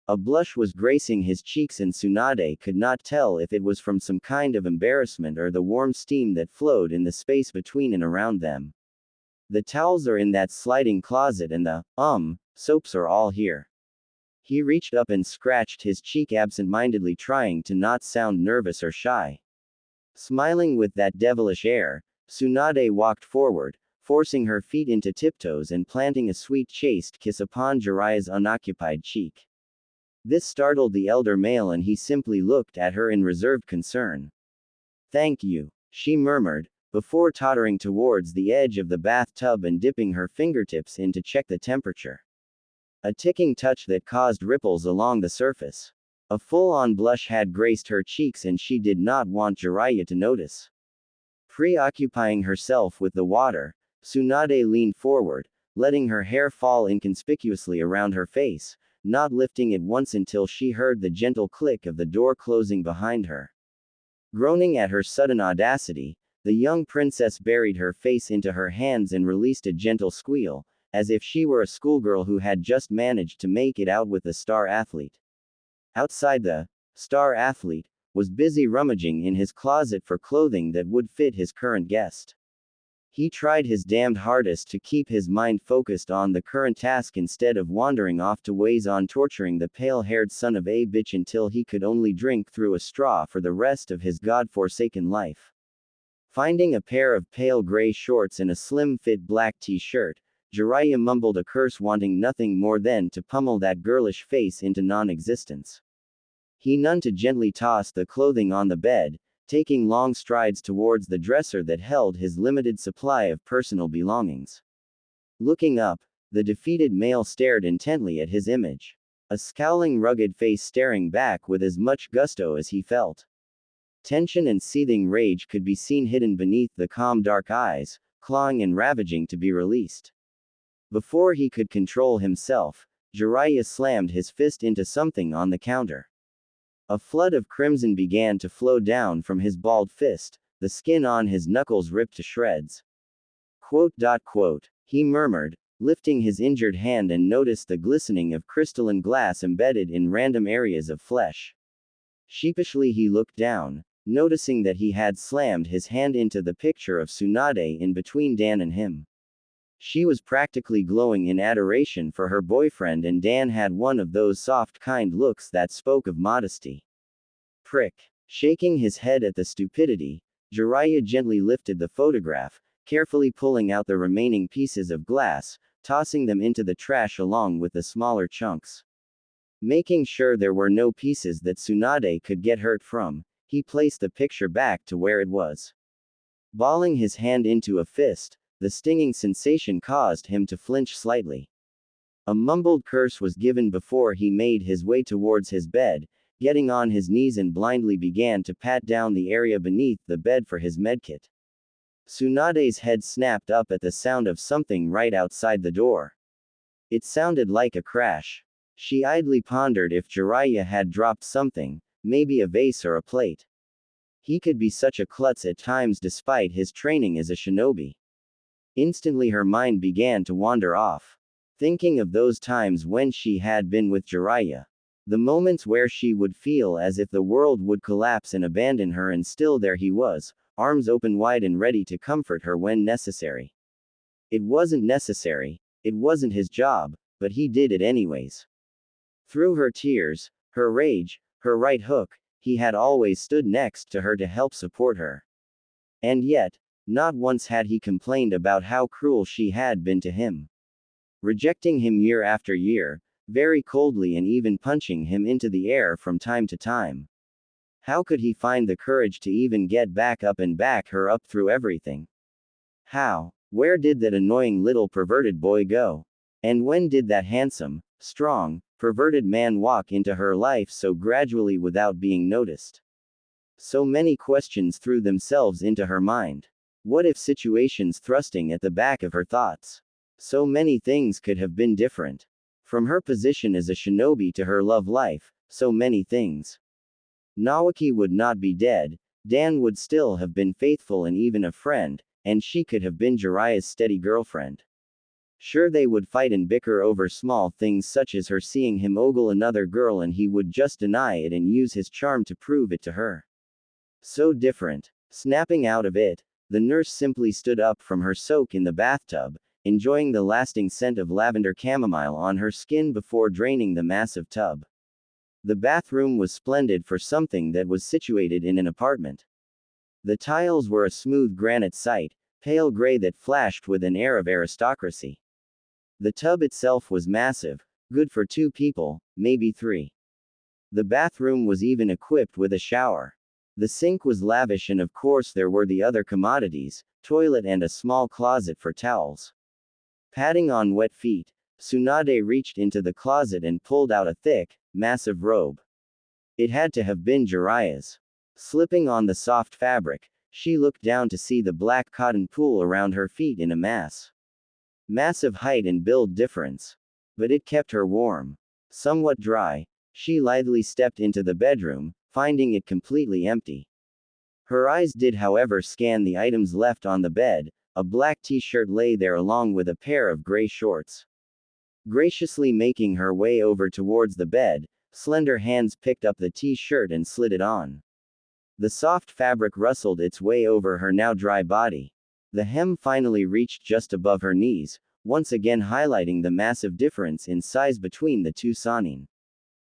A blush was gracing his cheeks and Tsunade could not tell if it was from some kind of embarrassment or the warm steam that flowed in the space between and around them. "The towels are in that sliding closet and the, soaps are all here." He reached up and scratched his cheek absent-mindedly, trying to not sound nervous or shy. Smiling with that devilish air, Tsunade walked forward, forcing her feet into tiptoes and planting a sweet chaste kiss upon Jiraiya's unoccupied cheek. This startled the elder male and he simply looked at her in reserved concern. "Thank you," she murmured, before tottering towards the edge of the bathtub and dipping her fingertips in to check the temperature. A ticking touch that caused ripples along the surface. A full-on blush had graced her cheeks and she did not want Jiraiya to notice. Preoccupying herself with the water, Tsunade leaned forward, letting her hair fall inconspicuously around her face, not lifting it once until she heard the gentle click of the door closing behind her. Groaning at her sudden audacity, the young princess buried her face into her hands and released a gentle squeal, as if she were a schoolgirl who had just managed to make it out with the star athlete. Outside, the star athlete was busy rummaging in his closet for clothing that would fit his current guest. He tried his damned hardest to keep his mind focused on the current task instead of wandering off to ways on torturing the pale-haired son of a bitch until he could only drink through a straw for the rest of his god-forsaken life. Finding a pair of pale gray shorts and a slim-fit black t-shirt, Jiraiya mumbled a curse, wanting nothing more than to pummel that girlish face into non-existence. He none too gently tossed the clothing on the bed, taking long strides towards the dresser that held his limited supply of personal belongings. Looking up, the defeated male stared intently at his image. A scowling, rugged face staring back with as much gusto as he felt. Tension and seething rage could be seen hidden beneath the calm dark eyes, clawing and ravaging to be released. Before he could control himself, Jiraiya slammed his fist into something on the counter. A flood of crimson began to flow down from his balled fist, the skin on his knuckles ripped to shreds. He murmured, lifting his injured hand and noticed the glistening of crystalline glass embedded in random areas of flesh. Sheepishly he looked down, noticing that he had slammed his hand into the picture of Tsunade in between Dan and him. She was practically glowing in adoration for her boyfriend and Dan had one of those soft kind looks that spoke of modesty. Prick. Shaking his head at the stupidity, Jiraiya gently lifted the photograph, carefully pulling out the remaining pieces of glass, tossing them into the trash along with the smaller chunks. Making sure there were no pieces that Tsunade could get hurt from, he placed the picture back to where it was. Balling his hand into a fist, the stinging sensation caused him to flinch slightly. A mumbled curse was given before he made his way towards his bed, getting on his knees and blindly began to pat down the area beneath the bed for his medkit. Tsunade's head snapped up at the sound of something right outside the door. It sounded like a crash. She idly pondered if Jiraiya had dropped something, maybe a vase or a plate. He could be such a klutz at times despite his training as a shinobi. Instantly her mind began to wander off, thinking of those times when she had been with Jiraiya. The moments where she would feel as if the world would collapse and abandon her, and still there he was, arms open wide and ready to comfort her when necessary. It wasn't necessary, it wasn't his job, but he did it anyways. Through her tears, her rage, her right hook, he had always stood next to her to help support her. And yet, not once had he complained about how cruel she had been to him. Rejecting him year after year, very coldly, and even punching him into the air from time to time. How could he find the courage to even get back up and back her up through everything? How? Where did that annoying little perverted boy go? And when did that handsome, strong, perverted man walk into her life so gradually without being noticed? So many questions threw themselves into her mind. What if situations thrusting at the back of her thoughts? So many things could have been different. From her position as a shinobi to her love life, so many things. Nawaki would not be dead, Dan would still have been faithful and even a friend, and she could have been Jiraiya's steady girlfriend. Sure, they would fight and bicker over small things such as her seeing him ogle another girl, and he would just deny it and use his charm to prove it to her. So different. Snapping out of it, the nurse simply stood up from her soak in the bathtub, enjoying the lasting scent of lavender chamomile on her skin before draining the massive tub. The bathroom was splendid for something that was situated in an apartment. The tiles were a smooth granite site, pale gray that flashed with an air of aristocracy. The tub itself was massive, good for 2 people, maybe 3. The bathroom was even equipped with a shower. The sink was lavish, and of course there were the other commodities, toilet and a small closet for towels. Padding on wet feet, Tsunade reached into the closet and pulled out a thick, massive robe. It had to have been Jiraiya's. Slipping on the soft fabric, she looked down to see the black cotton pool around her feet in a mass. Massive height and build difference. But it kept her warm. Somewhat dry, she lithely stepped into the bedroom, finding it completely empty. Her eyes did, however, scan the items left on the bed. A black t-shirt lay there along with a pair of gray shorts. Graciously making her way over towards the bed, slender hands picked up the t-shirt and slid it on. The soft fabric rustled its way over her now dry body. The hem finally reached just above her knees, once again highlighting the massive difference in size between the two sanin.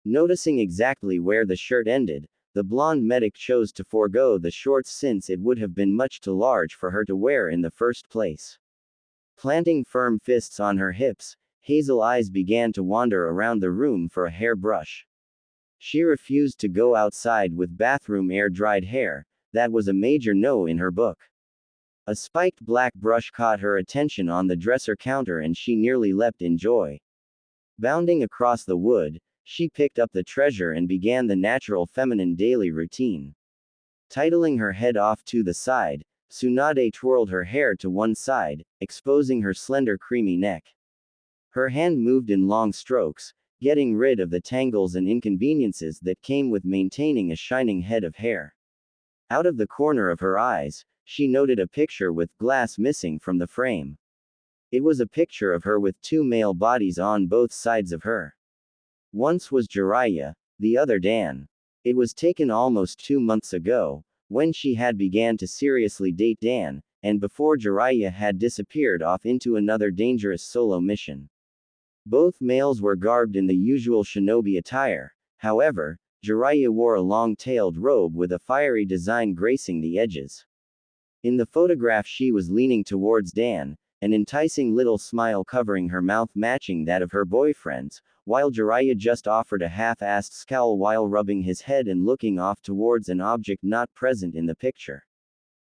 Noticing exactly where the shirt ended, the blonde medic chose to forego the shorts since it would have been much too large for her to wear in the first place. Planting firm fists on her hips, hazel eyes began to wander around the room for a hairbrush. She refused to go outside with bathroom air-dried hair. That was a major no in her book. A spiked black brush caught her attention on the dresser counter and she nearly leapt in joy. Bounding across the wood, she picked up the treasure and began the natural feminine daily routine. Titling her head off to the side, Tsunade twirled her hair to one side, exposing her slender creamy neck. Her hand moved in long strokes, getting rid of the tangles and inconveniences that came with maintaining a shining head of hair. Out of the corner of her eyes, she noted a picture with glass missing from the frame. It was a picture of her with 2 male bodies on both sides of her. Once was Jiraiya, the other Dan. It was taken almost 2 months ago, when she had began to seriously date Dan, and before Jiraiya had disappeared off into another dangerous solo mission. Both males were garbed in the usual shinobi attire. However, Jiraiya wore a long-tailed robe with a fiery design gracing the edges. In the photograph she was leaning towards Dan, an enticing little smile covering her mouth matching that of her boyfriend's, while Jiraiya just offered a half-assed scowl while rubbing his head and looking off towards an object not present in the picture.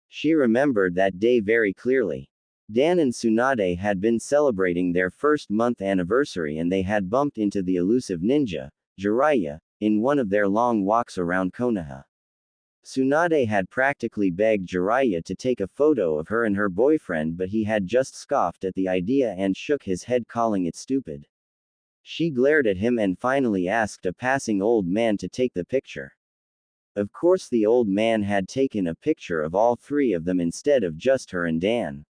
She remembered that day very clearly. Dan and Tsunade had been celebrating their first-month anniversary and they had bumped into the elusive ninja, Jiraiya, in one of their long walks around Konoha. Tsunade had practically begged Jiraiya to take a photo of her and her boyfriend, but he had just scoffed at the idea and shook his head, calling it stupid. She glared at him and finally asked a passing old man to take the picture. Of course, the old man had taken a picture of all three of them instead of just her and Dan.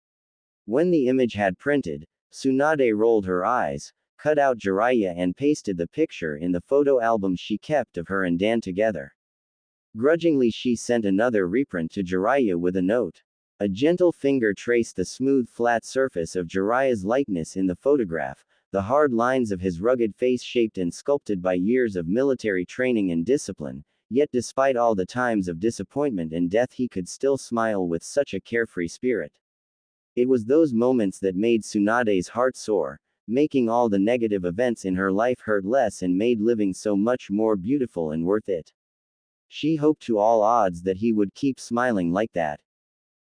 When the image had printed, Tsunade rolled her eyes, cut out Jiraiya and pasted the picture in the photo album she kept of her and Dan together. Grudgingly, she sent another reprint to Jiraiya with a note. A gentle finger traced the smooth flat surface of Jiraiya's likeness in the photograph, the hard lines of his rugged face shaped and sculpted by years of military training and discipline, yet despite all the times of disappointment and death he could still smile with such a carefree spirit. It was those moments that made Tsunade's heart soar, making all the negative events in her life hurt less and made living so much more beautiful and worth it. She hoped to all odds that he would keep smiling like that.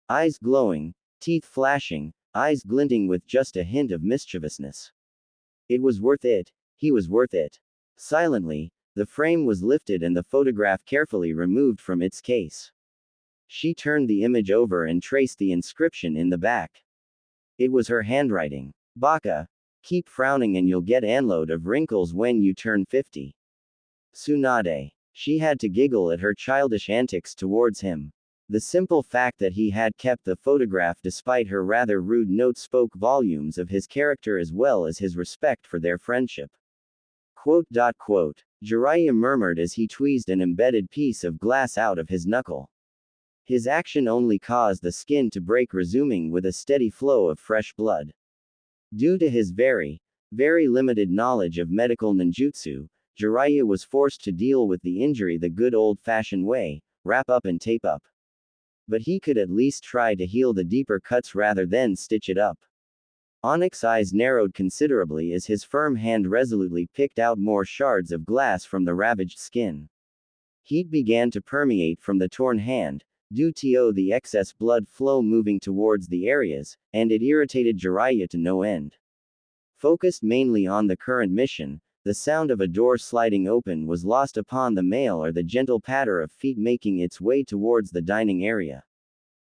Eyes glowing, teeth flashing, eyes glinting with just a hint of mischievousness. It was worth it. He was worth it. Silently, the frame was lifted and the photograph carefully removed from its case. She turned the image over and traced the inscription in the back. It was her handwriting. Baka. Keep frowning and you'll get anload of wrinkles when you turn 50. Tsunade. She had to giggle at her childish antics towards him. The simple fact that he had kept the photograph despite her rather rude note spoke volumes of his character as well as his respect for their friendship. Jiraiya murmured as he tweezed an embedded piece of glass out of his knuckle. His action only caused the skin to break, resuming with a steady flow of fresh blood. Due to his very limited knowledge of medical ninjutsu, Jiraiya was forced to deal with the injury the good old-fashioned way, wrap up and tape up. But he could at least try to heal the deeper cuts rather than stitch it up. Onyx's eyes narrowed considerably as his firm hand resolutely picked out more shards of glass from the ravaged skin. Heat began to permeate from the torn hand, due to the excess blood flow moving towards the areas, and it irritated Jiraiya to no end. Focused mainly on the current mission, the sound of a door sliding open was lost upon the male or the gentle patter of feet making its way towards the dining area.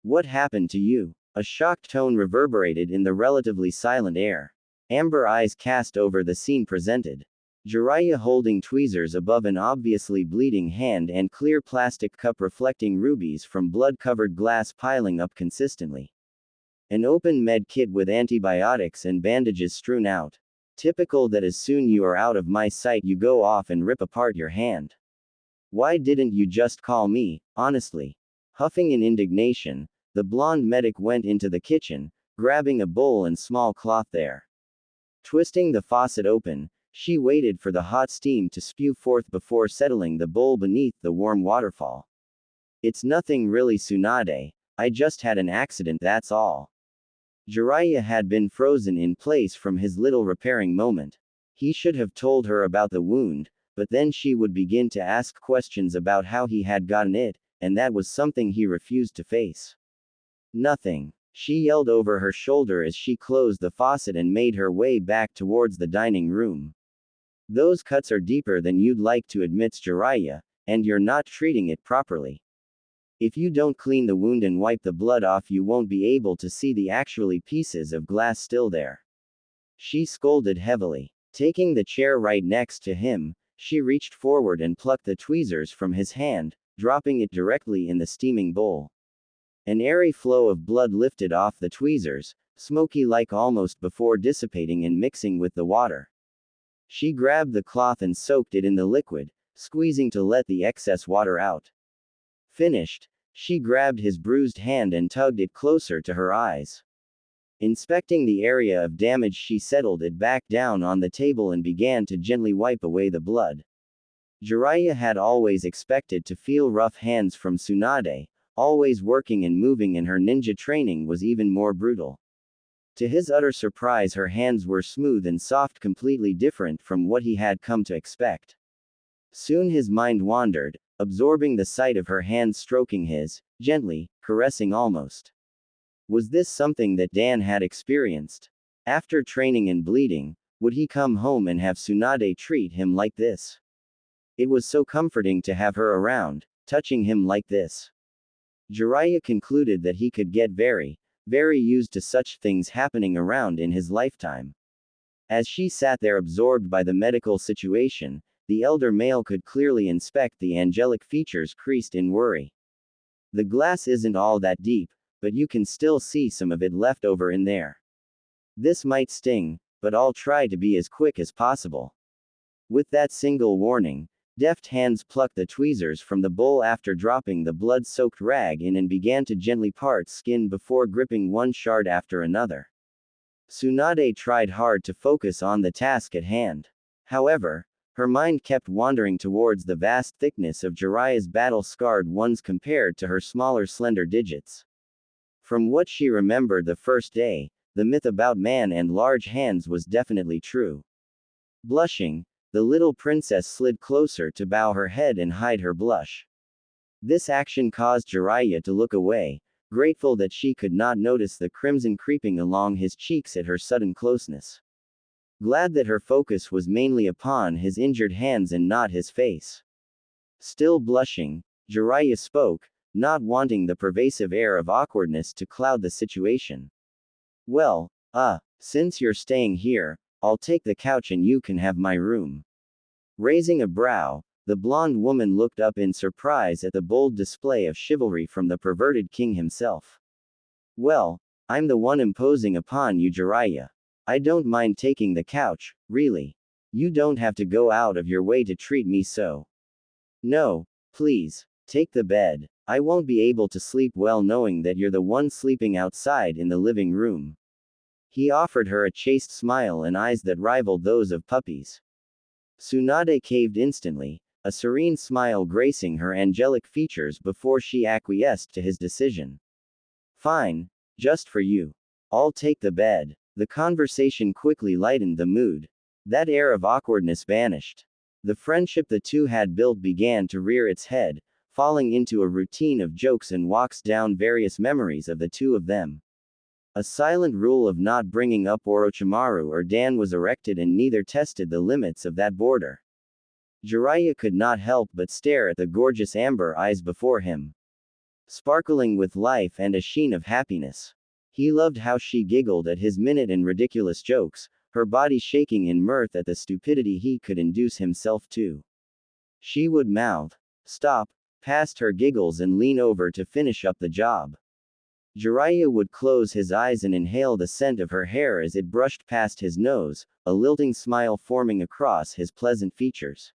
What happened to you? A shocked tone reverberated in the relatively silent air. Amber eyes cast over the scene presented. Jiraiya holding tweezers above an obviously bleeding hand and clear plastic cup reflecting rubies from blood-covered glass piling up consistently. An open med kit with antibiotics and bandages strewn out. Typical that as soon you are out of my sight you go off and rip apart your hand. Why didn't you just call me, honestly? Huffing in indignation, the blonde medic went into the kitchen, grabbing a bowl and small cloth there. Twisting the faucet open, she waited for the hot steam to spew forth before settling the bowl beneath the warm waterfall. It's nothing really, Tsunade. I just had an accident, that's all. Jiraiya had been frozen in place from his little repairing moment. He should have told her about the wound, but then she would begin to ask questions about how he had gotten it, and that was something he refused to face. Nothing. She yelled over her shoulder as she closed the faucet and made her way back towards the dining room. Those cuts are deeper than you'd like to admit, Jiraiya, and you're not treating it properly. If you don't clean the wound and wipe the blood off, you won't be able to see the actually pieces of glass still there. She scolded heavily. Taking the chair right next to him, she reached forward and plucked the tweezers from his hand, dropping it directly in the steaming bowl. An airy flow of blood lifted off the tweezers, smoky-like almost before dissipating and mixing with the water. She grabbed the cloth and soaked it in the liquid, squeezing to let the excess water out. Finished, she grabbed his bruised hand and tugged it closer to her eyes. Inspecting the area of damage, she settled it back down on the table and began to gently wipe away the blood. Jiraiya had always expected to feel rough hands from Tsunade, always working and moving, and her ninja training was even more brutal. To his utter surprise, her hands were smooth and soft, completely different from what he had come to expect. Soon his mind wandered, absorbing the sight of her hands stroking his, gently, caressing almost. Was this something that Dan had experienced? After training and bleeding, would he come home and have Tsunade treat him like this? It was so comforting to have her around, touching him like this. Jiraiya concluded that he could get very, very used to such things happening around in his lifetime. As she sat there absorbed by the medical situation, the elder male could clearly inspect the angelic features creased in worry. The glass isn't all that deep, but you can still see some of it left over in there. This might sting, but I'll try to be as quick as possible. With that single warning, deft hands plucked the tweezers from the bowl after dropping the blood-soaked rag in and began to gently part skin before gripping one shard after another. Tsunade tried hard to focus on the task at hand. However, her mind kept wandering towards the vast thickness of Jiraiya's battle-scarred ones compared to her smaller slender digits. From what she remembered the first day, the myth about man and large hands was definitely true. Blushing, the little princess slid closer to bow her head and hide her blush. This action caused Jiraiya to look away, grateful that she could not notice the crimson creeping along his cheeks at her sudden closeness. Glad that her focus was mainly upon his injured hands and not his face. Still blushing, Jiraiya spoke, not wanting the pervasive air of awkwardness to cloud the situation. Well, since you're staying here, I'll take the couch and you can have my room. Raising a brow, the blonde woman looked up in surprise at the bold display of chivalry from the perverted king himself. Well, I'm the one imposing upon you, Jiraiya. I don't mind taking the couch, really. You don't have to go out of your way to treat me so. No, please, take the bed. I won't be able to sleep well knowing that you're the one sleeping outside in the living room. He offered her a chaste smile and eyes that rivaled those of puppies. Tsunade caved instantly, a serene smile gracing her angelic features before she acquiesced to his decision. Fine, just for you. I'll take the bed. The conversation quickly lightened the mood. That air of awkwardness vanished. The friendship the two had built began to rear its head, falling into a routine of jokes and walks down various memories of the two of them. A silent rule of not bringing up Orochimaru or Dan was erected and neither tested the limits of that border. Jiraiya could not help but stare at the gorgeous amber eyes before him, sparkling with life and a sheen of happiness. He loved how she giggled at his minute and ridiculous jokes, her body shaking in mirth at the stupidity he could induce himself to. She would mouth, "Stop," past her giggles and lean over to finish up the job. Jiraiya would close his eyes and inhale the scent of her hair as it brushed past his nose, a lilting smile forming across his pleasant features.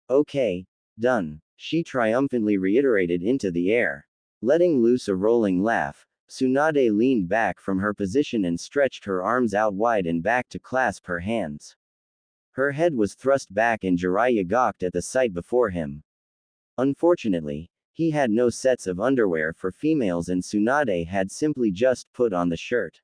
Okay, done, she triumphantly reiterated into the air. Letting loose a rolling laugh, Tsunade leaned back from her position and stretched her arms out wide and back to clasp her hands. Her head was thrust back and Jiraiya gawked at the sight before him. Unfortunately, he had no sets of underwear for females and Tsunade had simply just put on the shirt.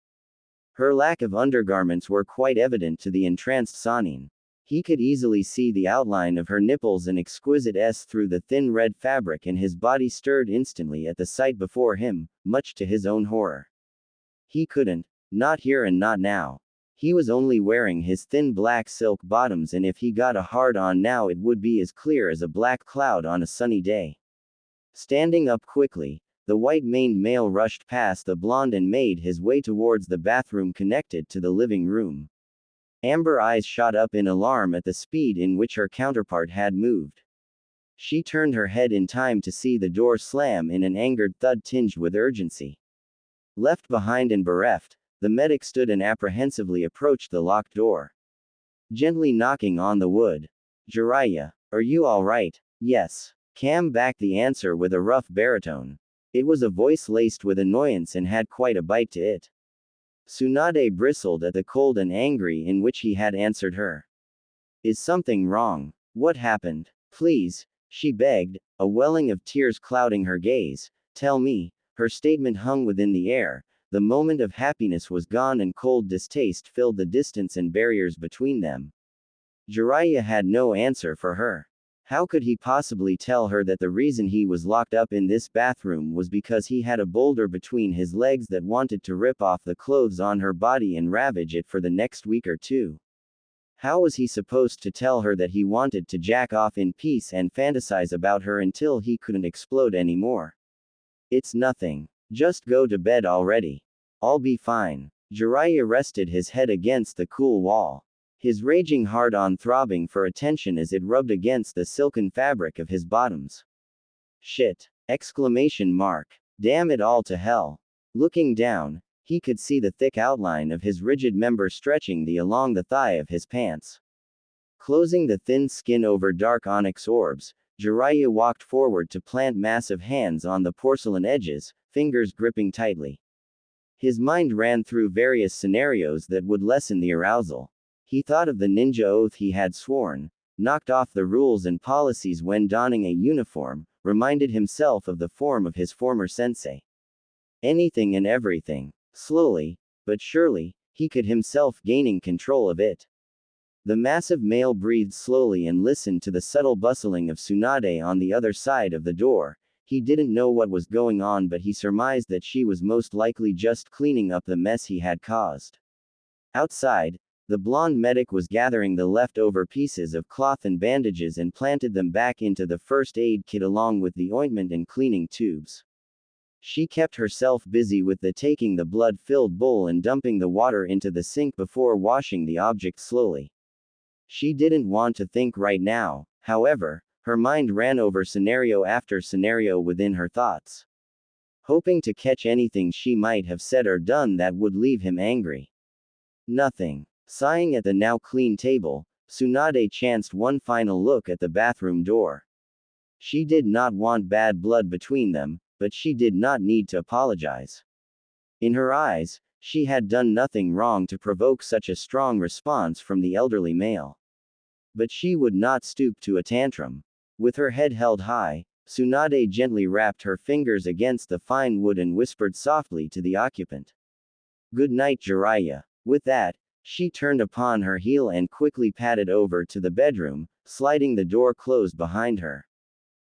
Her lack of undergarments were quite evident to the entranced Sannin. He could easily see the outline of her nipples and exquisite S through the thin red fabric and his body stirred instantly at the sight before him, much to his own horror. He couldn't, not here and not now. He was only wearing his thin black silk bottoms and if he got a hard-on now it would be as clear as a black cloud on a sunny day. Standing up quickly, the white-maned male rushed past the blonde and made his way towards the bathroom connected to the living room. Amber eyes shot up in alarm at the speed in which her counterpart had moved. She turned her head in time to see the door slam in an angered thud tinged with urgency. Left behind and bereft, the medic stood and apprehensively approached the locked door, gently knocking on the wood. Jiraiya, are you all right? Yes. Cam backed the answer with a rough baritone. It was a voice laced with annoyance and had quite a bite to it. Tsunade bristled at the cold and angry in which he had answered her. Is something wrong? What happened? Please, she begged, a welling of tears clouding her gaze. Tell me. Her statement hung within the air. The moment of happiness was gone and cold distaste filled the distance and barriers between them. Jiraiya had no answer for her. How could he possibly tell her that the reason he was locked up in this bathroom was because he had a boulder between his legs that wanted to rip off the clothes on her body and ravage it for the next week or two? How was he supposed to tell her that he wanted to jack off in peace and fantasize about her until he couldn't explode anymore? It's nothing. Just go to bed already. I'll be fine. Jiraiya rested his head against the cool wall. His raging heart-on throbbing for attention as it rubbed against the silken fabric of his bottoms. Shit! Exclamation mark. Damn it all to hell. Looking down, he could see the thick outline of his rigid member stretching along the thigh of his pants. Closing the thin skin over dark onyx orbs, Jiraiya walked forward to plant massive hands on the porcelain edges, fingers gripping tightly. His mind ran through various scenarios that would lessen the arousal. He thought of the ninja oath he had sworn, knocked off the rules and policies when donning a uniform, reminded himself of the form of his former sensei. Anything and everything. Slowly, but surely, he could himself gaining control of it. The massive male breathed slowly and listened to the subtle bustling of Tsunade on the other side of the door. He didn't know what was going on, but he surmised that she was most likely just cleaning up the mess he had caused. Outside, the blonde medic was gathering the leftover pieces of cloth and bandages and planted them back into the first aid kit along with the ointment and cleaning tubes. She kept herself busy with taking the blood-filled bowl and dumping the water into the sink before washing the object slowly. She didn't want to think right now, however, her mind ran over scenario after scenario within her thoughts, hoping to catch anything she might have said or done that would leave him angry. Nothing. Sighing at the now clean table, Tsunade chanced one final look at the bathroom door. She did not want bad blood between them, but she did not need to apologize. In her eyes, she had done nothing wrong to provoke such a strong response from the elderly male. But she would not stoop to a tantrum. With her head held high, Tsunade gently wrapped her fingers against the fine wood and whispered softly to the occupant. "Good night, Jiraiya." With that, she turned upon her heel and quickly padded over to the bedroom, sliding the door closed behind her.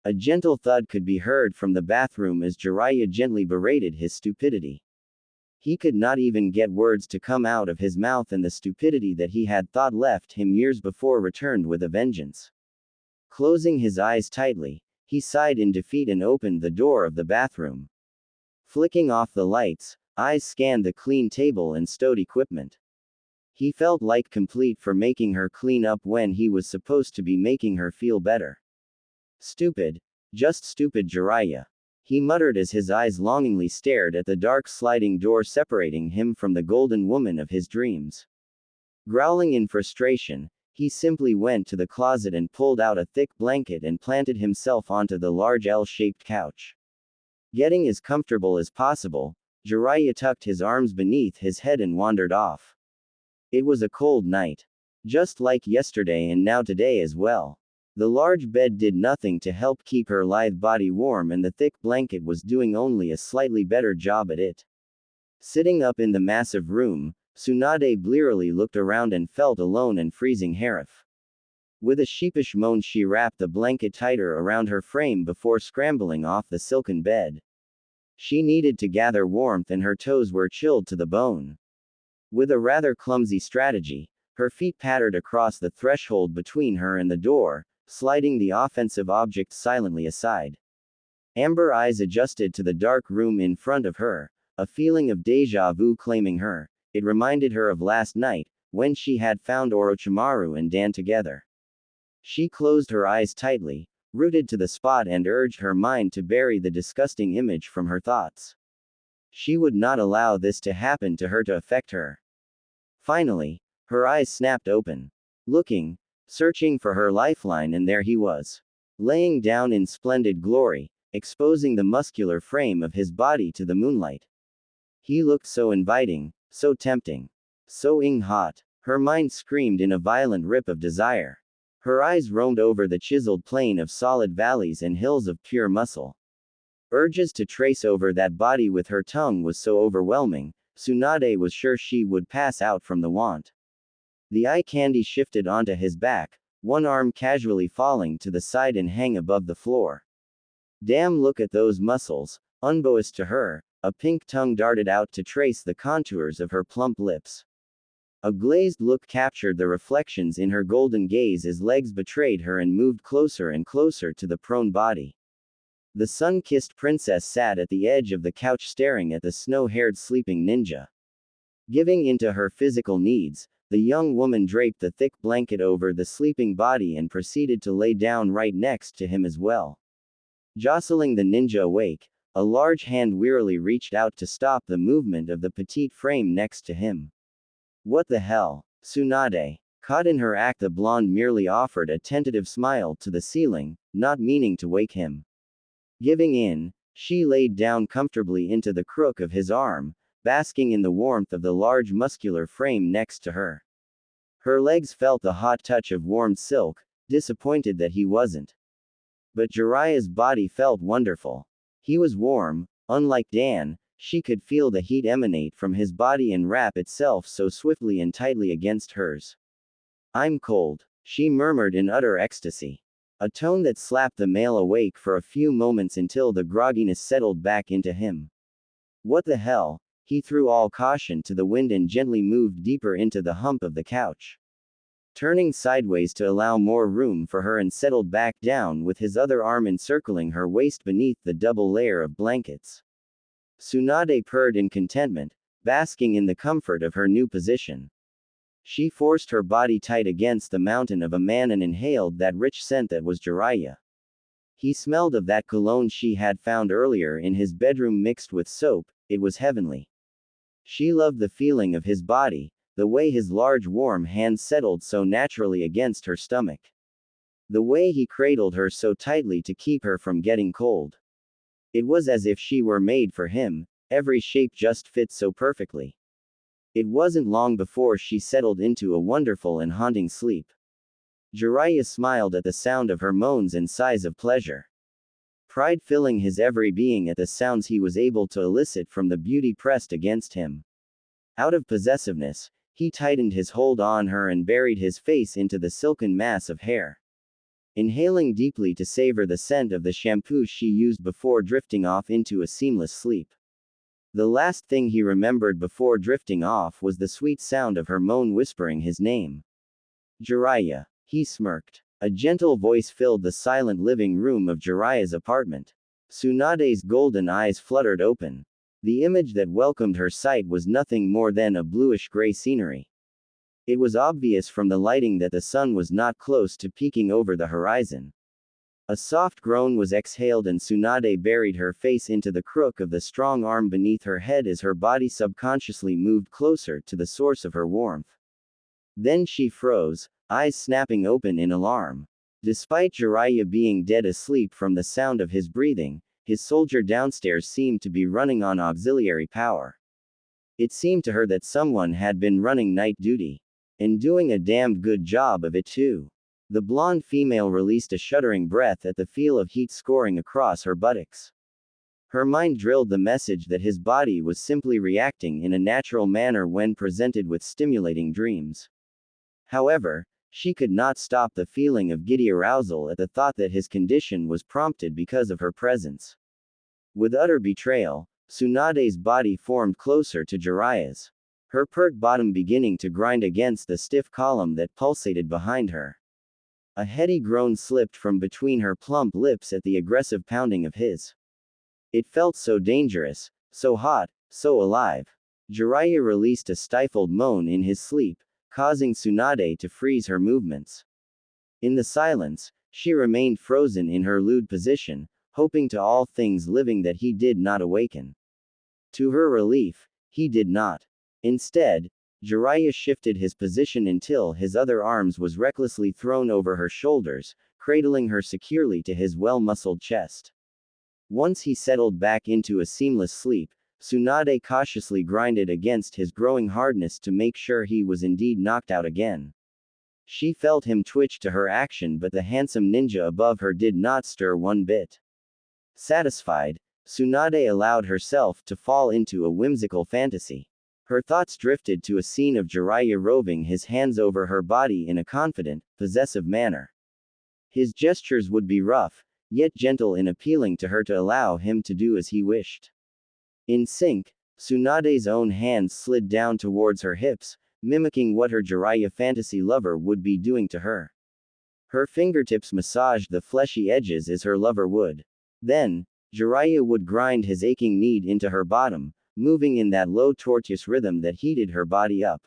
A gentle thud could be heard from the bathroom as Jiraiya gently berated his stupidity. He could not even get words to come out of his mouth, and the stupidity that he had thought left him years before returned with a vengeance. Closing his eyes tightly, he sighed in defeat and opened the door of the bathroom. Flicking off the lights, eyes scanned the clean table and stowed equipment. He felt like complete for making her clean up when he was supposed to be making her feel better. Stupid. Just stupid Jiraiya. He muttered as his eyes longingly stared at the dark sliding door separating him from the golden woman of his dreams. Growling in frustration, he simply went to the closet and pulled out a thick blanket and planted himself onto the large L-shaped couch. Getting as comfortable as possible, Jiraiya tucked his arms beneath his head and wandered off. It was a cold night. Just like yesterday and now today as well. The large bed did nothing to help keep her lithe body warm, and the thick blanket was doing only a slightly better job at it. Sitting up in the massive room, Tsunade blearily looked around and felt alone and freezing. Harem. With a sheepish moan, she wrapped the blanket tighter around her frame before scrambling off the silken bed. She needed to gather warmth and her toes were chilled to the bone. With a rather clumsy strategy, her feet pattered across the threshold between her and the door, sliding the offensive object silently aside. Amber eyes adjusted to the dark room in front of her, a feeling of déjà vu claiming her. It reminded her of last night, when she had found Orochimaru and Dan together. She closed her eyes tightly, rooted to the spot, and urged her mind to bury the disgusting image from her thoughts. She would not allow this to happen to her to affect her. Finally, her eyes snapped open. Looking, searching for her lifeline, and there he was. Laying down in splendid glory, exposing the muscular frame of his body to the moonlight. He looked so inviting, so tempting, so hot. Her mind screamed in a violent rip of desire. Her eyes roamed over the chiseled plain of solid valleys and hills of pure muscle. Urges to trace over that body with her tongue was so overwhelming, Tsunade was sure she would pass out from the want. The eye candy shifted onto his back, one arm casually falling to the side and hang above the floor. Damn, look at those muscles. Unbeknownst to her, a pink tongue darted out to trace the contours of her plump lips. A glazed look captured the reflections in her golden gaze as legs betrayed her and moved closer and closer to the prone body. The sun-kissed princess sat at the edge of the couch staring at the snow-haired sleeping ninja. Giving into her physical needs, the young woman draped the thick blanket over the sleeping body and proceeded to lay down right next to him as well. Jostling the ninja awake, a large hand wearily reached out to stop the movement of the petite frame next to him. What the hell? Tsunade. Caught in her act, the blonde merely offered a tentative smile to the ceiling, not meaning to wake him. Giving in, she laid down comfortably into the crook of his arm, basking in the warmth of the large muscular frame next to her. Her legs felt the hot touch of warm silk, disappointed that he wasn't. But Jiraiya's body felt wonderful. He was warm, unlike Dan. She could feel the heat emanate from his body and wrap itself so swiftly and tightly against hers. I'm cold, she murmured in utter ecstasy. A tone that slapped the male awake for a few moments until the grogginess settled back into him. What the hell? He threw all caution to the wind and gently moved deeper into the hump of the couch. Turning sideways to allow more room for her and settled back down with his other arm encircling her waist beneath the double layer of blankets. Tsunade purred in contentment, basking in the comfort of her new position. She forced her body tight against the mountain of a man and inhaled that rich scent that was Jiraiya. He smelled of that cologne she had found earlier in his bedroom mixed with soap. It was heavenly. She loved the feeling of his body, the way his large warm hands settled so naturally against her stomach. The way he cradled her so tightly to keep her from getting cold. It was as if she were made for him, every shape just fit so perfectly. It wasn't long before she settled into a wonderful and haunting sleep. Jiraiya smiled at the sound of her moans and sighs of pleasure. Pride filling his every being at the sounds he was able to elicit from the beauty pressed against him. Out of possessiveness, he tightened his hold on her and buried his face into the silken mass of hair. Inhaling deeply to savor the scent of the shampoo she used before drifting off into a seamless sleep. The last thing he remembered before drifting off was the sweet sound of her moan whispering his name. Jiraiya. He smirked. A gentle voice filled the silent living room of Jiraiya's apartment. Tsunade's golden eyes fluttered open. The image that welcomed her sight was nothing more than a bluish-gray scenery. It was obvious from the lighting that the sun was not close to peeking over the horizon. A soft groan was exhaled and Tsunade buried her face into the crook of the strong arm beneath her head as her body subconsciously moved closer to the source of her warmth. Then she froze, eyes snapping open in alarm. Despite Jiraiya being dead asleep from the sound of his breathing, his soldier downstairs seemed to be running on auxiliary power. It seemed to her that someone had been running night duty. And doing a damned good job of it too. The blonde female released a shuddering breath at the feel of heat scoring across her buttocks. Her mind drilled the message that his body was simply reacting in a natural manner when presented with stimulating dreams. However, she could not stop the feeling of giddy arousal at the thought that his condition was prompted because of her presence. With utter betrayal, Tsunade's body formed closer to Jiraiya's. Her pert bottom beginning to grind against the stiff column that pulsated behind her. A heady groan slipped from between her plump lips at the aggressive pounding of his. It felt so dangerous, so hot, so alive. Jiraiya released a stifled moan in his sleep, causing Tsunade to freeze her movements. In the silence, she remained frozen in her lewd position, hoping to all things living that he did not awaken. To her relief, he did not. Instead, Jiraiya shifted his position until his other arms was recklessly thrown over her shoulders, cradling her securely to his well-muscled chest. Once he settled back into a seamless sleep, Tsunade cautiously grinded against his growing hardness to make sure he was indeed knocked out again. She felt him twitch to her action, but the handsome ninja above her did not stir one bit. Satisfied, Tsunade allowed herself to fall into a whimsical fantasy. Her thoughts drifted to a scene of Jiraiya roving his hands over her body in a confident, possessive manner. His gestures would be rough, yet gentle in appealing to her to allow him to do as he wished. In sync, Tsunade's own hands slid down towards her hips, mimicking what her Jiraiya fantasy lover would be doing to her. Her fingertips massaged the fleshy edges as her lover would. Then, Jiraiya would grind his aching need into her bottom, moving in that low tortuous rhythm that heated her body up.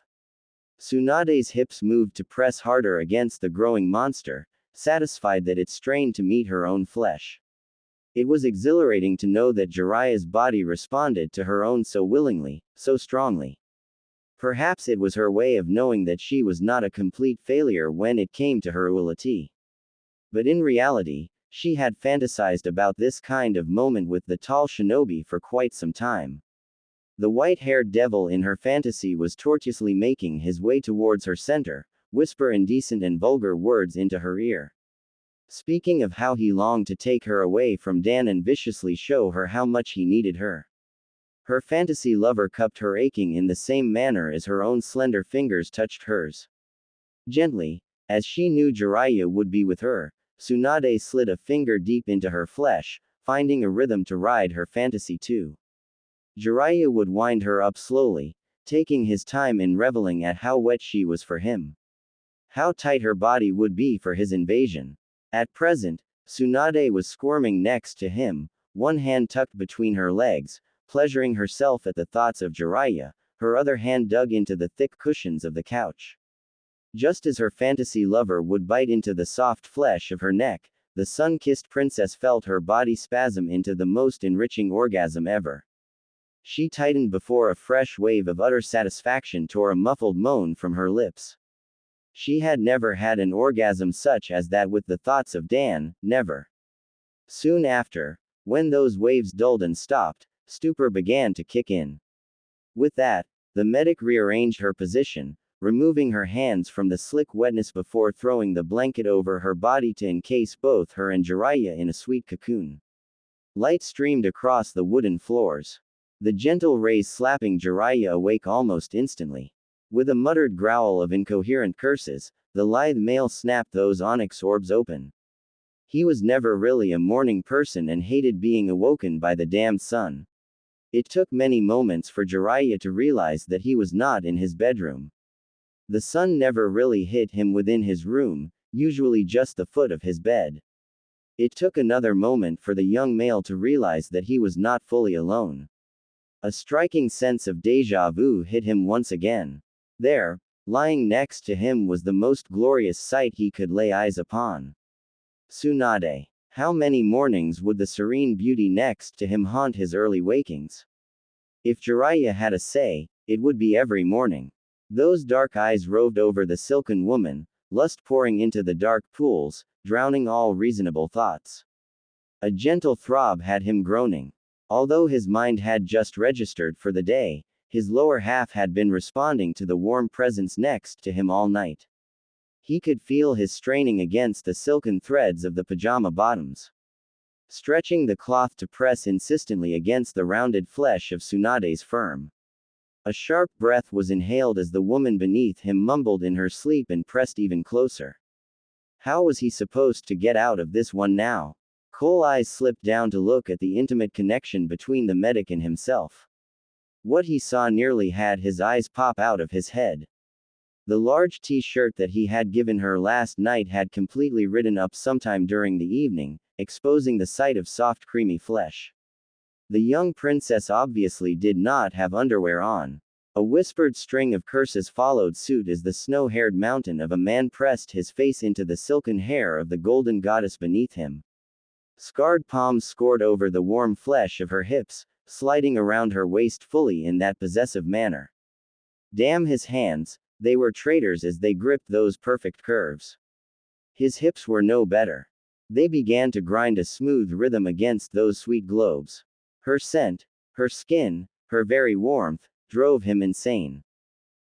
Tsunade's hips moved to press harder against the growing monster, satisfied that it strained to meet her own flesh. It was exhilarating to know that Jiraiya's body responded to her own so willingly, so strongly. Perhaps it was her way of knowing that she was not a complete failure when it came to her ability. But in reality, she had fantasized about this kind of moment with the tall shinobi for quite some time. The white-haired devil in her fantasy was tortuously making his way towards her center, whisper indecent and vulgar words into her ear. Speaking of how he longed to take her away from Dan and viciously show her how much he needed her. Her fantasy lover cupped her aching in the same manner as her own slender fingers touched hers. Gently, as she knew Jiraiya would be with her, Tsunade slid a finger deep into her flesh, finding a rhythm to ride her fantasy to. Jiraiya would wind her up slowly, taking his time in reveling at how wet she was for him. How tight her body would be for his invasion. At present, Tsunade was squirming next to him, one hand tucked between her legs, pleasuring herself at the thoughts of Jiraiya, her other hand dug into the thick cushions of the couch. Just as her fantasy lover would bite into the soft flesh of her neck, the sun-kissed princess felt her body spasm into the most enriching orgasm ever. She tightened before a fresh wave of utter satisfaction tore a muffled moan from her lips. She had never had an orgasm such as that with the thoughts of Dan, never. Soon after, when those waves dulled and stopped, stupor began to kick in. With that, the medic rearranged her position, removing her hands from the slick wetness before throwing the blanket over her body to encase both her and Jiraiya in a sweet cocoon. Light streamed across the wooden floors. The gentle rays slapping Jiraiya awake almost instantly. With a muttered growl of incoherent curses, the lithe male snapped those onyx orbs open. He was never really a morning person and hated being awoken by the damned sun. It took many moments for Jiraiya to realize that he was not in his bedroom. The sun never really hit him within his room, usually just the foot of his bed. It took another moment for the young male to realize that he was not fully alone. A striking sense of déjà vu hit him once again. There, lying next to him was the most glorious sight he could lay eyes upon. Tsunade. How many mornings would the serene beauty next to him haunt his early wakings? If Jiraiya had a say, it would be every morning. Those dark eyes roved over the silken woman, lust pouring into the dark pools, drowning all reasonable thoughts. A gentle throb had him groaning. Although his mind had just registered for the day, his lower half had been responding to the warm presence next to him all night. He could feel his straining against the silken threads of the pajama bottoms. Stretching the cloth to press insistently against the rounded flesh of Tsunade's firm. A sharp breath was inhaled as the woman beneath him mumbled in her sleep and pressed even closer. How was he supposed to get out of this one now? Cole's eyes slipped down to look at the intimate connection between the medic and himself. What he saw nearly had his eyes pop out of his head. The large t-shirt that he had given her last night had completely ridden up sometime during the evening, exposing the sight of soft creamy flesh. The young princess obviously did not have underwear on. A whispered string of curses followed suit as the snow-haired mountain of a man pressed his face into the silken hair of the golden goddess beneath him. Scarred palms scored over the warm flesh of her hips, sliding around her waist fully in that possessive manner. Damn his hands, they were traitors as they gripped those perfect curves. His hips were no better. They began to grind a smooth rhythm against those sweet globes. Her scent, her skin, her very warmth, drove him insane.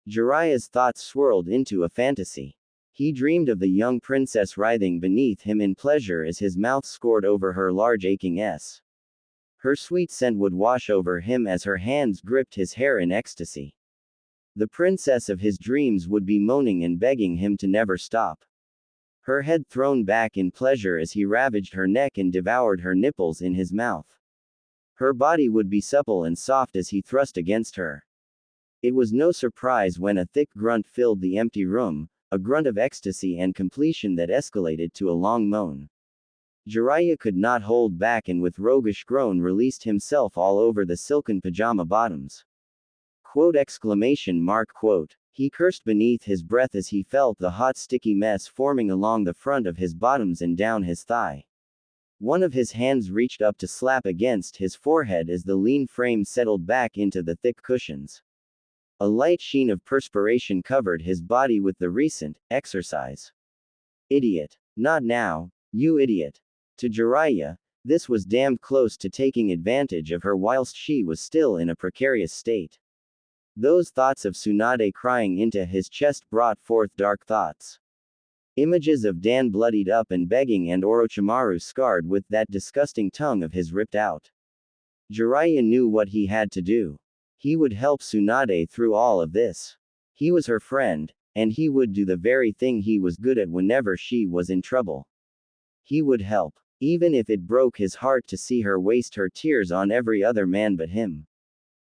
Jiraiya's thoughts swirled into a fantasy. He dreamed of the young princess writhing beneath him in pleasure as his mouth scored over her large aching S. Her sweet scent would wash over him as her hands gripped his hair in ecstasy. The princess of his dreams would be moaning and begging him to never stop. Her head thrown back in pleasure as he ravaged her neck and devoured her nipples in his mouth. Her body would be supple and soft as he thrust against her. It was no surprise when a thick grunt filled the empty room, a grunt of ecstasy and completion that escalated to a long moan. Jiraiya could not hold back and with roguish groan released himself all over the silken pajama bottoms. Quote exclamation mark quote. He cursed beneath his breath as he felt the hot sticky mess forming along the front of his bottoms and down his thigh. One of his hands reached up to slap against his forehead as the lean frame settled back into the thick cushions. A light sheen of perspiration covered his body with the recent exercise. Idiot. Not now, you idiot. To Jiraiya, this was damned close to taking advantage of her whilst she was still in a precarious state. Those thoughts of Tsunade crying into his chest brought forth dark thoughts. Images of Dan bloodied up and begging and Orochimaru scarred with that disgusting tongue of his ripped out. Jiraiya knew what he had to do. He would help Tsunade through all of this. He was her friend, and he would do the very thing he was good at whenever she was in trouble. He would help, even if it broke his heart to see her waste her tears on every other man but him.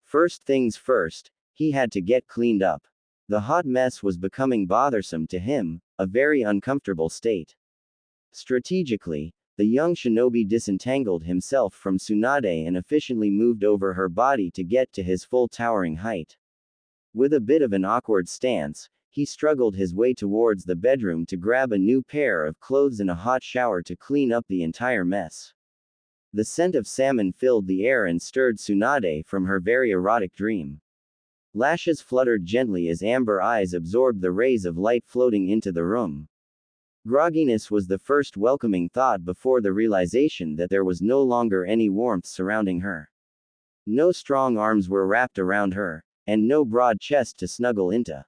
First things first, he had to get cleaned up. The hot mess was becoming bothersome to him, a very uncomfortable state. Strategically, the young shinobi disentangled himself from Tsunade and efficiently moved over her body to get to his full towering height. With a bit of an awkward stance, he struggled his way towards the bedroom to grab a new pair of clothes and a hot shower to clean up the entire mess. The scent of salmon filled the air and stirred Tsunade from her very erotic dream. Lashes fluttered gently as amber eyes absorbed the rays of light floating into the room. Grogginess was the first welcoming thought before the realization that there was no longer any warmth surrounding her. No strong arms were wrapped around her, and no broad chest to snuggle into.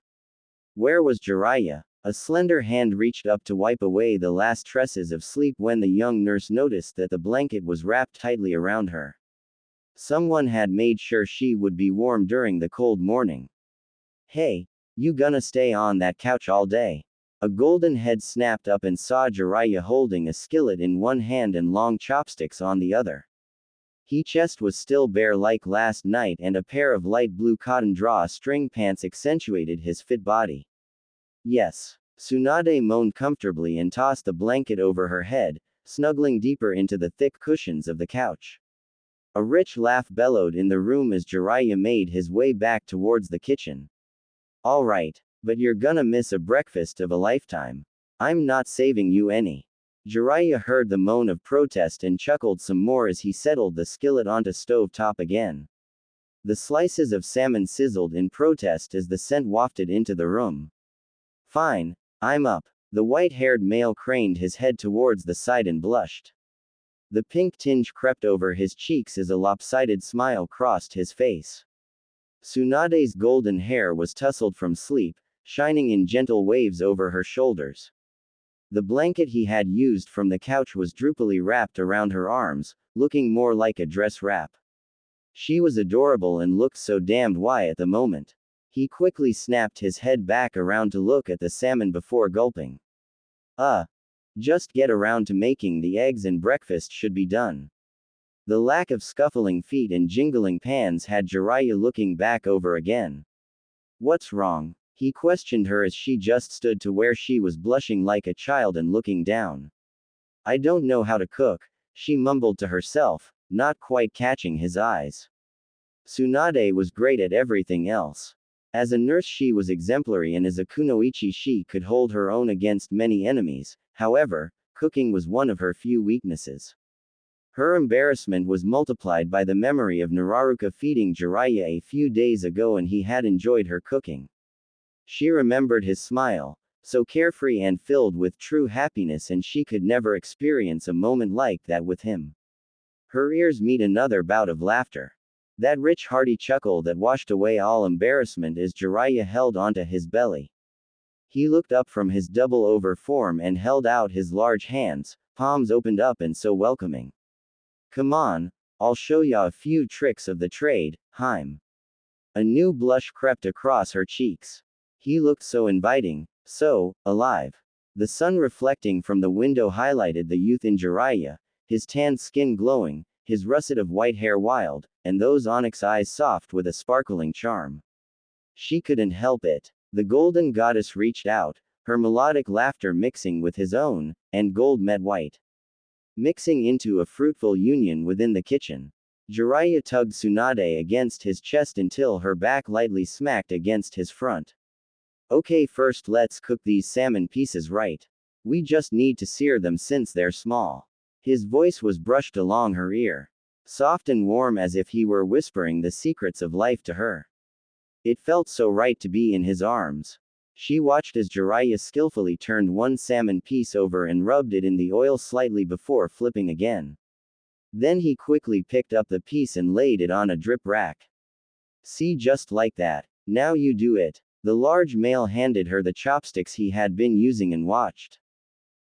Where was Jiraiya? A slender hand reached up to wipe away the last tresses of sleep when the young nurse noticed that the blanket was wrapped tightly around her. Someone had made sure she would be warm during the cold morning. Hey, you gonna stay on that couch all day? A golden head snapped up and saw Jiraiya holding a skillet in one hand and long chopsticks on the other. His chest was still bare like last night and a pair of light blue cotton drawstring pants accentuated his fit body. Yes. Tsunade moaned comfortably and tossed the blanket over her head, snuggling deeper into the thick cushions of the couch. A rich laugh bellowed in the room as Jiraiya made his way back towards the kitchen. Alright, but you're gonna miss a breakfast of a lifetime. I'm not saving you any. Jiraiya heard the moan of protest and chuckled some more as he settled the skillet onto stove top again. The slices of salmon sizzled in protest as the scent wafted into the room. Fine, I'm up. The white-haired male craned his head towards the side and blushed. The pink tinge crept over his cheeks as a lopsided smile crossed his face. Tsunade's golden hair was tousled from sleep, shining in gentle waves over her shoulders. The blanket he had used from the couch was droopily wrapped around her arms, looking more like a dress wrap. She was adorable and looked so damned why at the moment. He quickly snapped his head back around to look at the salmon before gulping. Just get around to making the eggs and breakfast should be done. The lack of scuffling feet and jingling pans had Jiraiya looking back over again. What's wrong? He questioned her as she just stood to where she was blushing like a child and looking down. I don't know how to cook, she mumbled to herself, not quite catching his eyes. Tsunade was great at everything else. As a nurse she was exemplary and as a kunoichi she could hold her own against many enemies, however, cooking was one of her few weaknesses. Her embarrassment was multiplied by the memory of Naruto feeding Jiraiya a few days ago and he had enjoyed her cooking. She remembered his smile, so carefree and filled with true happiness, and she could never experience a moment like that with him. Her ears met another bout of laughter. That rich hearty chuckle that washed away all embarrassment as Jiraiya held onto his belly. He looked up from his double-over form and held out his large hands, palms opened up and so welcoming. Come on, I'll show ya a few tricks of the trade, Harem. A new blush crept across her cheeks. He looked so inviting, so alive. The sun reflecting from the window highlighted the youth in Jiraiya, his tanned skin glowing, his russet of white hair wild, and those onyx eyes soft with a sparkling charm. She couldn't help it. The golden goddess reached out, her melodic laughter mixing with his own, and gold met white, mixing into a fruitful union within the kitchen. Jiraiya tugged Tsunade against his chest until her back lightly smacked against his front. Okay, first let's cook these salmon pieces right. We just need to sear them since they're small. His voice was brushed along her ear, soft and warm as if he were whispering the secrets of life to her. It felt so right to be in his arms. She watched as Jiraiya skillfully turned one salmon piece over and rubbed it in the oil slightly before flipping again. Then he quickly picked up the piece and laid it on a drip rack. See, just like that. Now you do it. The large male handed her the chopsticks he had been using and watched.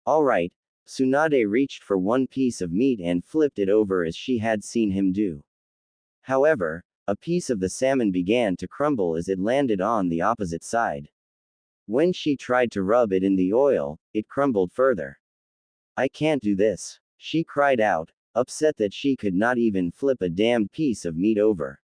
All right. Tsunade reached for one piece of meat and flipped it over as she had seen him do. However, a piece of the salmon began to crumble as it landed on the opposite side. When she tried to rub it in the oil, it crumbled further. I can't do this, she cried out, upset that she could not even flip a damned piece of meat over.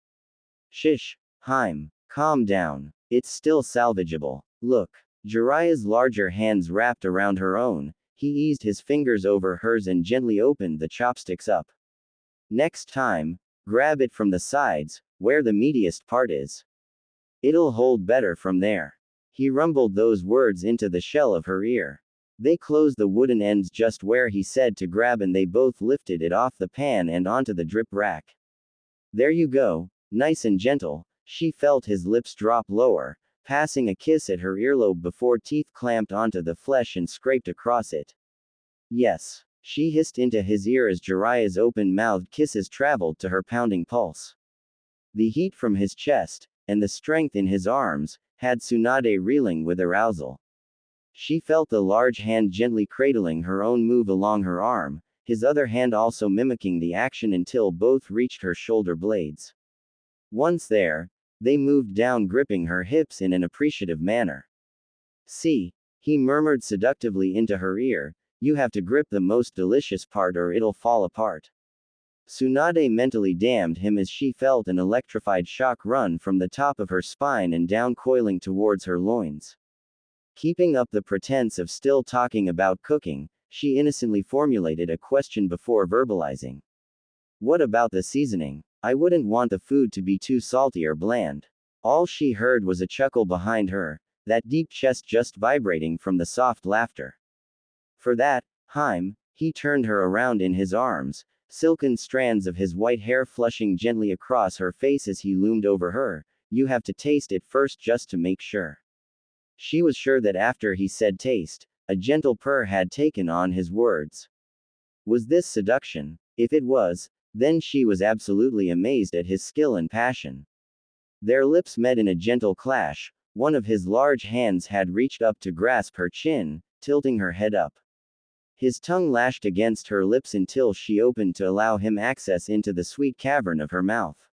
Shish, Harem, calm down. It's still salvageable. Look. Jiraiya's larger hands wrapped around her own, he eased his fingers over hers and gently opened the chopsticks up. Next time, grab it from the sides, where the meatiest part is. It'll hold better from there. He rumbled those words into the shell of her ear. They closed the wooden ends just where he said to grab, and they both lifted it off the pan and onto the drip rack. There you go, nice and gentle. She felt his lips drop lower, passing a kiss at her earlobe before teeth clamped onto the flesh and scraped across it. Yes, she hissed into his ear as Jiraiya's open-mouthed kisses traveled to her pounding pulse. The heat from his chest, and the strength in his arms, had Tsunade reeling with arousal. She felt the large hand gently cradling her own move along her arm, his other hand also mimicking the action until both reached her shoulder blades. Once there, they moved down, gripping her hips in an appreciative manner. See, he murmured seductively into her ear, you have to grip the most delicious part or it'll fall apart. Tsunade mentally damned him as she felt an electrified shock run from the top of her spine and down, coiling towards her loins. Keeping up the pretense of still talking about cooking, she innocently formulated a question before verbalizing. What about the seasoning? I wouldn't want the food to be too salty or bland. All she heard was a chuckle behind her, that deep chest just vibrating from the soft laughter. For that, Harem, he turned her around in his arms, silken strands of his white hair flushing gently across her face as he loomed over her. You have to taste it first just to make sure. She was sure that after he said taste, a gentle purr had taken on his words. Was this seduction? If it was, then she was absolutely amazed at his skill and passion. Their lips met in a gentle clash. One of his large hands had reached up to grasp her chin, tilting her head up. His tongue lashed against her lips until she opened to allow him access into the sweet cavern of her mouth.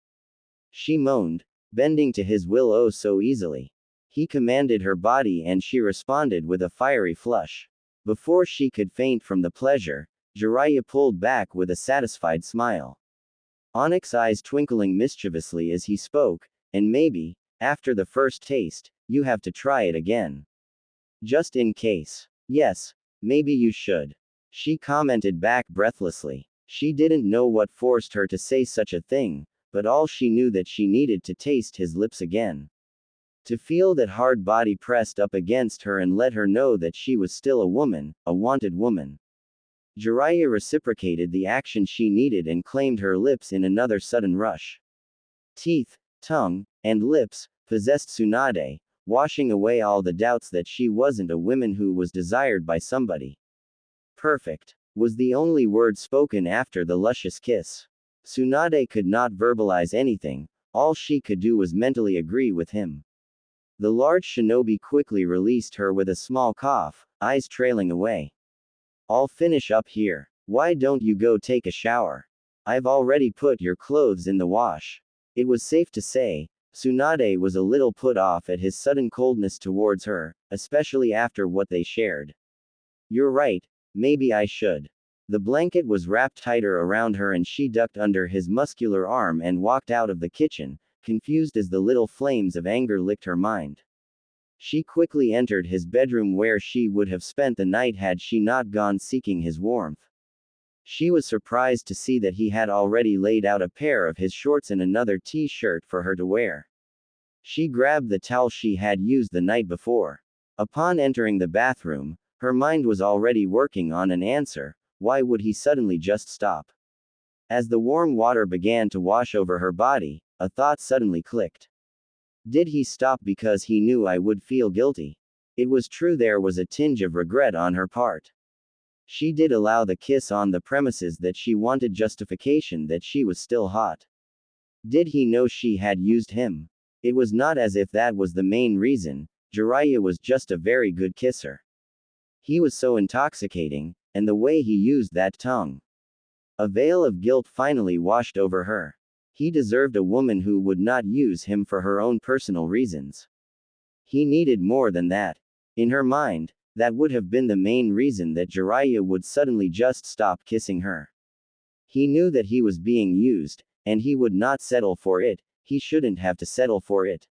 She moaned, bending to his will oh so easily. He commanded her body and she responded with a fiery flush. Before she could faint from the pleasure, Jiraiya pulled back with a satisfied smile. Onyx eyes twinkling mischievously as he spoke, and maybe, after the first taste, you have to try it again. Just in case. Yes, maybe you should. She commented back breathlessly. She didn't know what forced her to say such a thing, but all she knew that she needed to taste his lips again. To feel that hard body pressed up against her and let her know that she was still a woman, a wanted woman. Jiraiya reciprocated the action she needed and claimed her lips in another sudden rush. Teeth, tongue, and lips possessed Tsunade, washing away all the doubts that she wasn't a woman who was desired by somebody. Perfect, was the only word spoken after the luscious kiss. Tsunade could not verbalize anything, all she could do was mentally agree with him. The large shinobi quickly released her with a small cough, eyes trailing away. I'll finish up here. Why don't you go take a shower? I've already put your clothes in the wash. It was safe to say, Tsunade was a little put off at his sudden coldness towards her, especially after what they shared. You're right, maybe I should. The blanket was wrapped tighter around her and she ducked under his muscular arm and walked out of the kitchen, confused as the little flames of anger licked her mind. She quickly entered his bedroom where she would have spent the night had she not gone seeking his warmth. She was surprised to see that he had already laid out a pair of his shorts and another t-shirt for her to wear. She grabbed the towel she had used the night before. Upon entering the bathroom, her mind was already working on an answer. Why would he suddenly just stop? As the warm water began to wash over her body, a thought suddenly clicked. Did he stop because he knew I would feel guilty? It was true, there was a tinge of regret on her part. She did allow the kiss on the premises that she wanted justification that she was still hot. Did he know she had used him? It was not as if that was the main reason. Jiraiya was just a very good kisser. He was so intoxicating, and the way he used that tongue. A veil of guilt finally washed over her. He deserved a woman who would not use him for her own personal reasons. He needed more than that. In her mind, that would have been the main reason that Jiraiya would suddenly just stop kissing her. He knew that he was being used, and he would not settle for it. He shouldn't have to settle for it.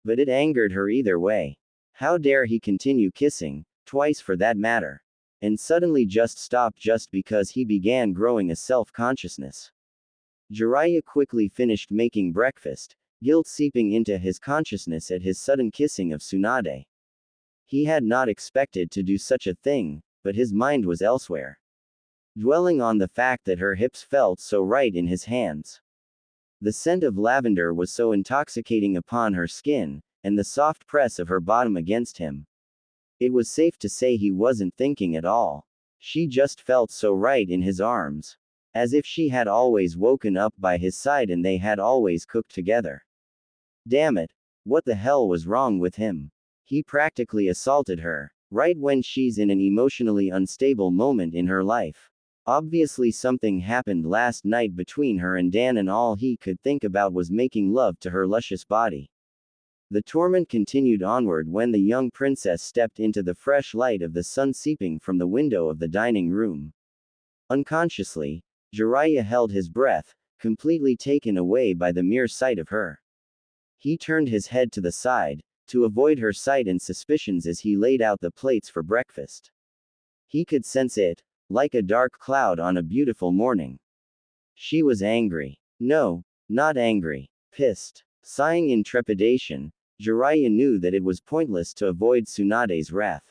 But it angered her either way. How dare he continue kissing, twice for that matter, and suddenly just stop just because he began growing a self-consciousness. Jiraiya quickly finished making breakfast, guilt seeping into his consciousness at his sudden kissing of Tsunade. He had not expected to do such a thing, but his mind was elsewhere, dwelling on the fact that her hips felt so right in his hands. The scent of lavender was so intoxicating upon her skin, and the soft press of her bottom against him. It was safe to say he wasn't thinking at all. She just felt so right in his arms. As if she had always woken up by his side and they had always cooked together. Damn it. What the hell was wrong with him? He practically assaulted her, right when she's in an emotionally unstable moment in her life. Obviously something happened last night between her and Dan, and all he could think about was making love to her luscious body. The torment continued onward when the young princess stepped into the fresh light of the sun seeping from the window of the dining room. Unconsciously, Jiraiya held his breath, completely taken away by the mere sight of her. He turned his head to the side, to avoid her sight and suspicions as he laid out the plates for breakfast. He could sense it, like a dark cloud on a beautiful morning. She was angry. No, not angry. Pissed. Sighing in trepidation, Jiraiya knew that it was pointless to avoid Tsunade's wrath.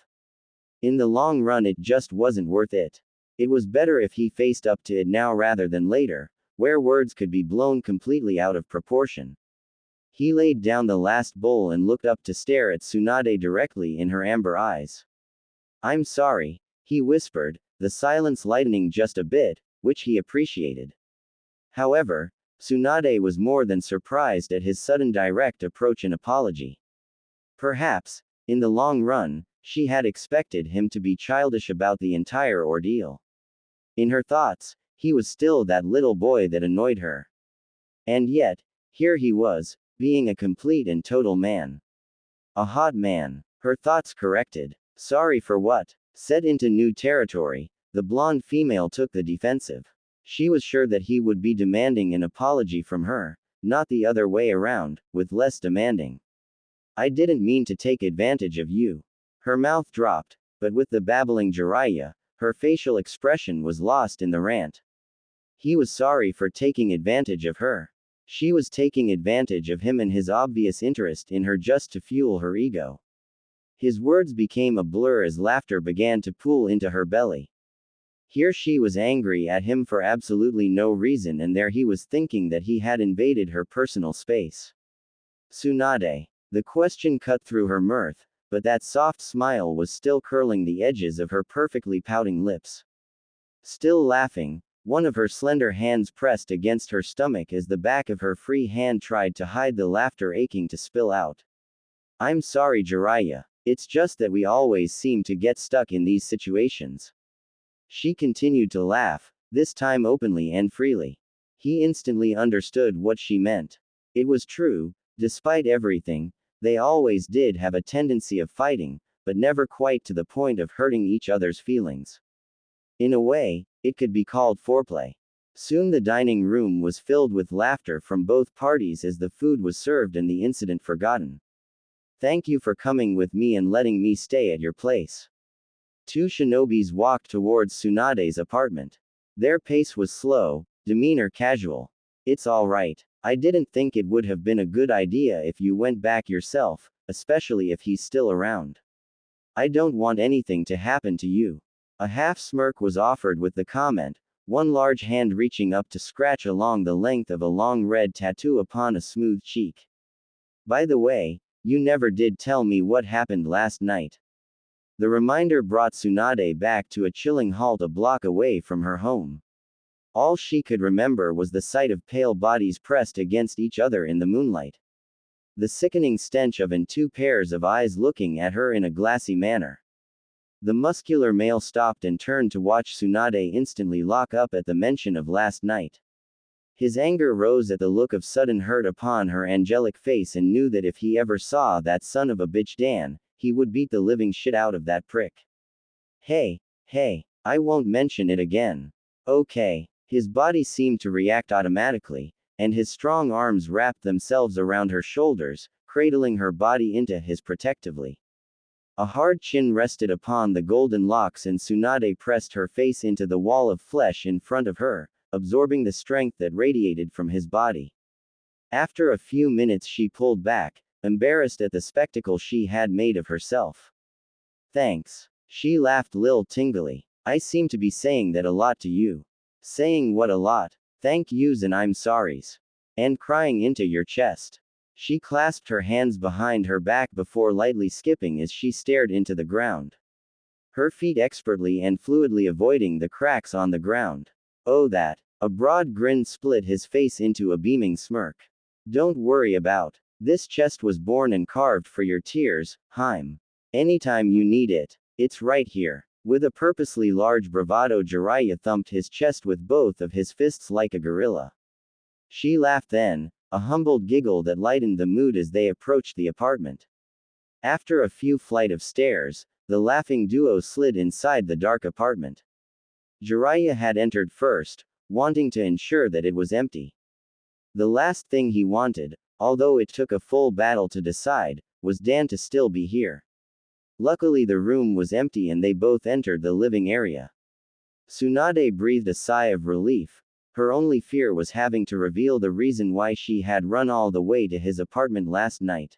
In the long run it just wasn't worth it. It was better if he faced up to it now rather than later, where words could be blown completely out of proportion. He laid down the last bowl and looked up to stare at Tsunade directly in her amber eyes. "I'm sorry," he whispered, the silence lightening just a bit, which he appreciated. However, Tsunade was more than surprised at his sudden direct approach and apology. Perhaps, in the long run, she had expected him to be childish about the entire ordeal. In her thoughts, he was still that little boy that annoyed her. And yet, here he was, being a complete and total man. A hot man. Her thoughts corrected. Sorry for what? Set into new territory, the blonde female took the defensive. She was sure that he would be demanding an apology from her, not the other way around, with less demanding. "I didn't mean to take advantage of you." Her mouth dropped, but with the babbling Jiraiya, her facial expression was lost in the rant. He was sorry for taking advantage of her. She was taking advantage of him and his obvious interest in her just to fuel her ego. His words became a blur as laughter began to pool into her belly. Here she was angry at him for absolutely no reason, and there he was thinking that he had invaded her personal space. Tsunade. The question cut through her mirth, but that soft smile was still curling the edges of her perfectly pouting lips. Still laughing, one of her slender hands pressed against her stomach as the back of her free hand tried to hide the laughter aching to spill out. "I'm sorry, Jiraiya. It's just that we always seem to get stuck in these situations." She continued to laugh, this time openly and freely. He instantly understood what she meant. It was true, despite everything, they always did have a tendency of fighting, but never quite to the point of hurting each other's feelings. In a way, it could be called foreplay. Soon the dining room was filled with laughter from both parties as the food was served and the incident forgotten. Thank you for coming with me and letting me stay at your place. Two shinobis walked towards Tsunade's apartment. Their pace was slow, demeanor casual. It's all right. I didn't think it would have been a good idea if you went back yourself, especially if he's still around. I don't want anything to happen to you. A half smirk was offered with the comment, one large hand reaching up to scratch along the length of a long red tattoo upon a smooth cheek. By the way, you never did tell me what happened last night. The reminder brought Tsunade back to a chilling halt a block away from her home. All she could remember was the sight of pale bodies pressed against each other in the moonlight. The sickening stench of two pairs of eyes looking at her in a glassy manner. The muscular male stopped and turned to watch Tsunade instantly lock up at the mention of last night. His anger rose at the look of sudden hurt upon her angelic face and knew that if he ever saw that son of a bitch Dan, he would beat the living shit out of that prick. Hey, I won't mention it again. Okay. His body seemed to react automatically, and his strong arms wrapped themselves around her shoulders, cradling her body into his protectively. A hard chin rested upon the golden locks and Tsunade pressed her face into the wall of flesh in front of her, absorbing the strength that radiated from his body. After a few minutes she pulled back, embarrassed at the spectacle she had made of herself. Thanks. She laughed lil tingly. I seem to be saying that a lot to you. Saying what a lot? Thank yous and I'm sorries. And crying into your chest. She clasped her hands behind her back before lightly skipping as she stared into the ground. Her feet expertly and fluidly avoiding the cracks on the ground. Oh that. A broad grin split his face into a beaming smirk. Don't worry about. This chest was born and carved for your tears, Harem. Anytime you need it, it's right here. With a purposely large bravado Jiraiya thumped his chest with both of his fists like a gorilla. She laughed then, a humbled giggle that lightened the mood as they approached the apartment. After a few flight of stairs, the laughing duo slid inside the dark apartment. Jiraiya had entered first, wanting to ensure that it was empty. The last thing he wanted, although it took a full battle to decide, was Dan to still be here. Luckily the room was empty and they both entered the living area. Tsunade breathed a sigh of relief. Her only fear was having to reveal the reason why she had run all the way to his apartment last night.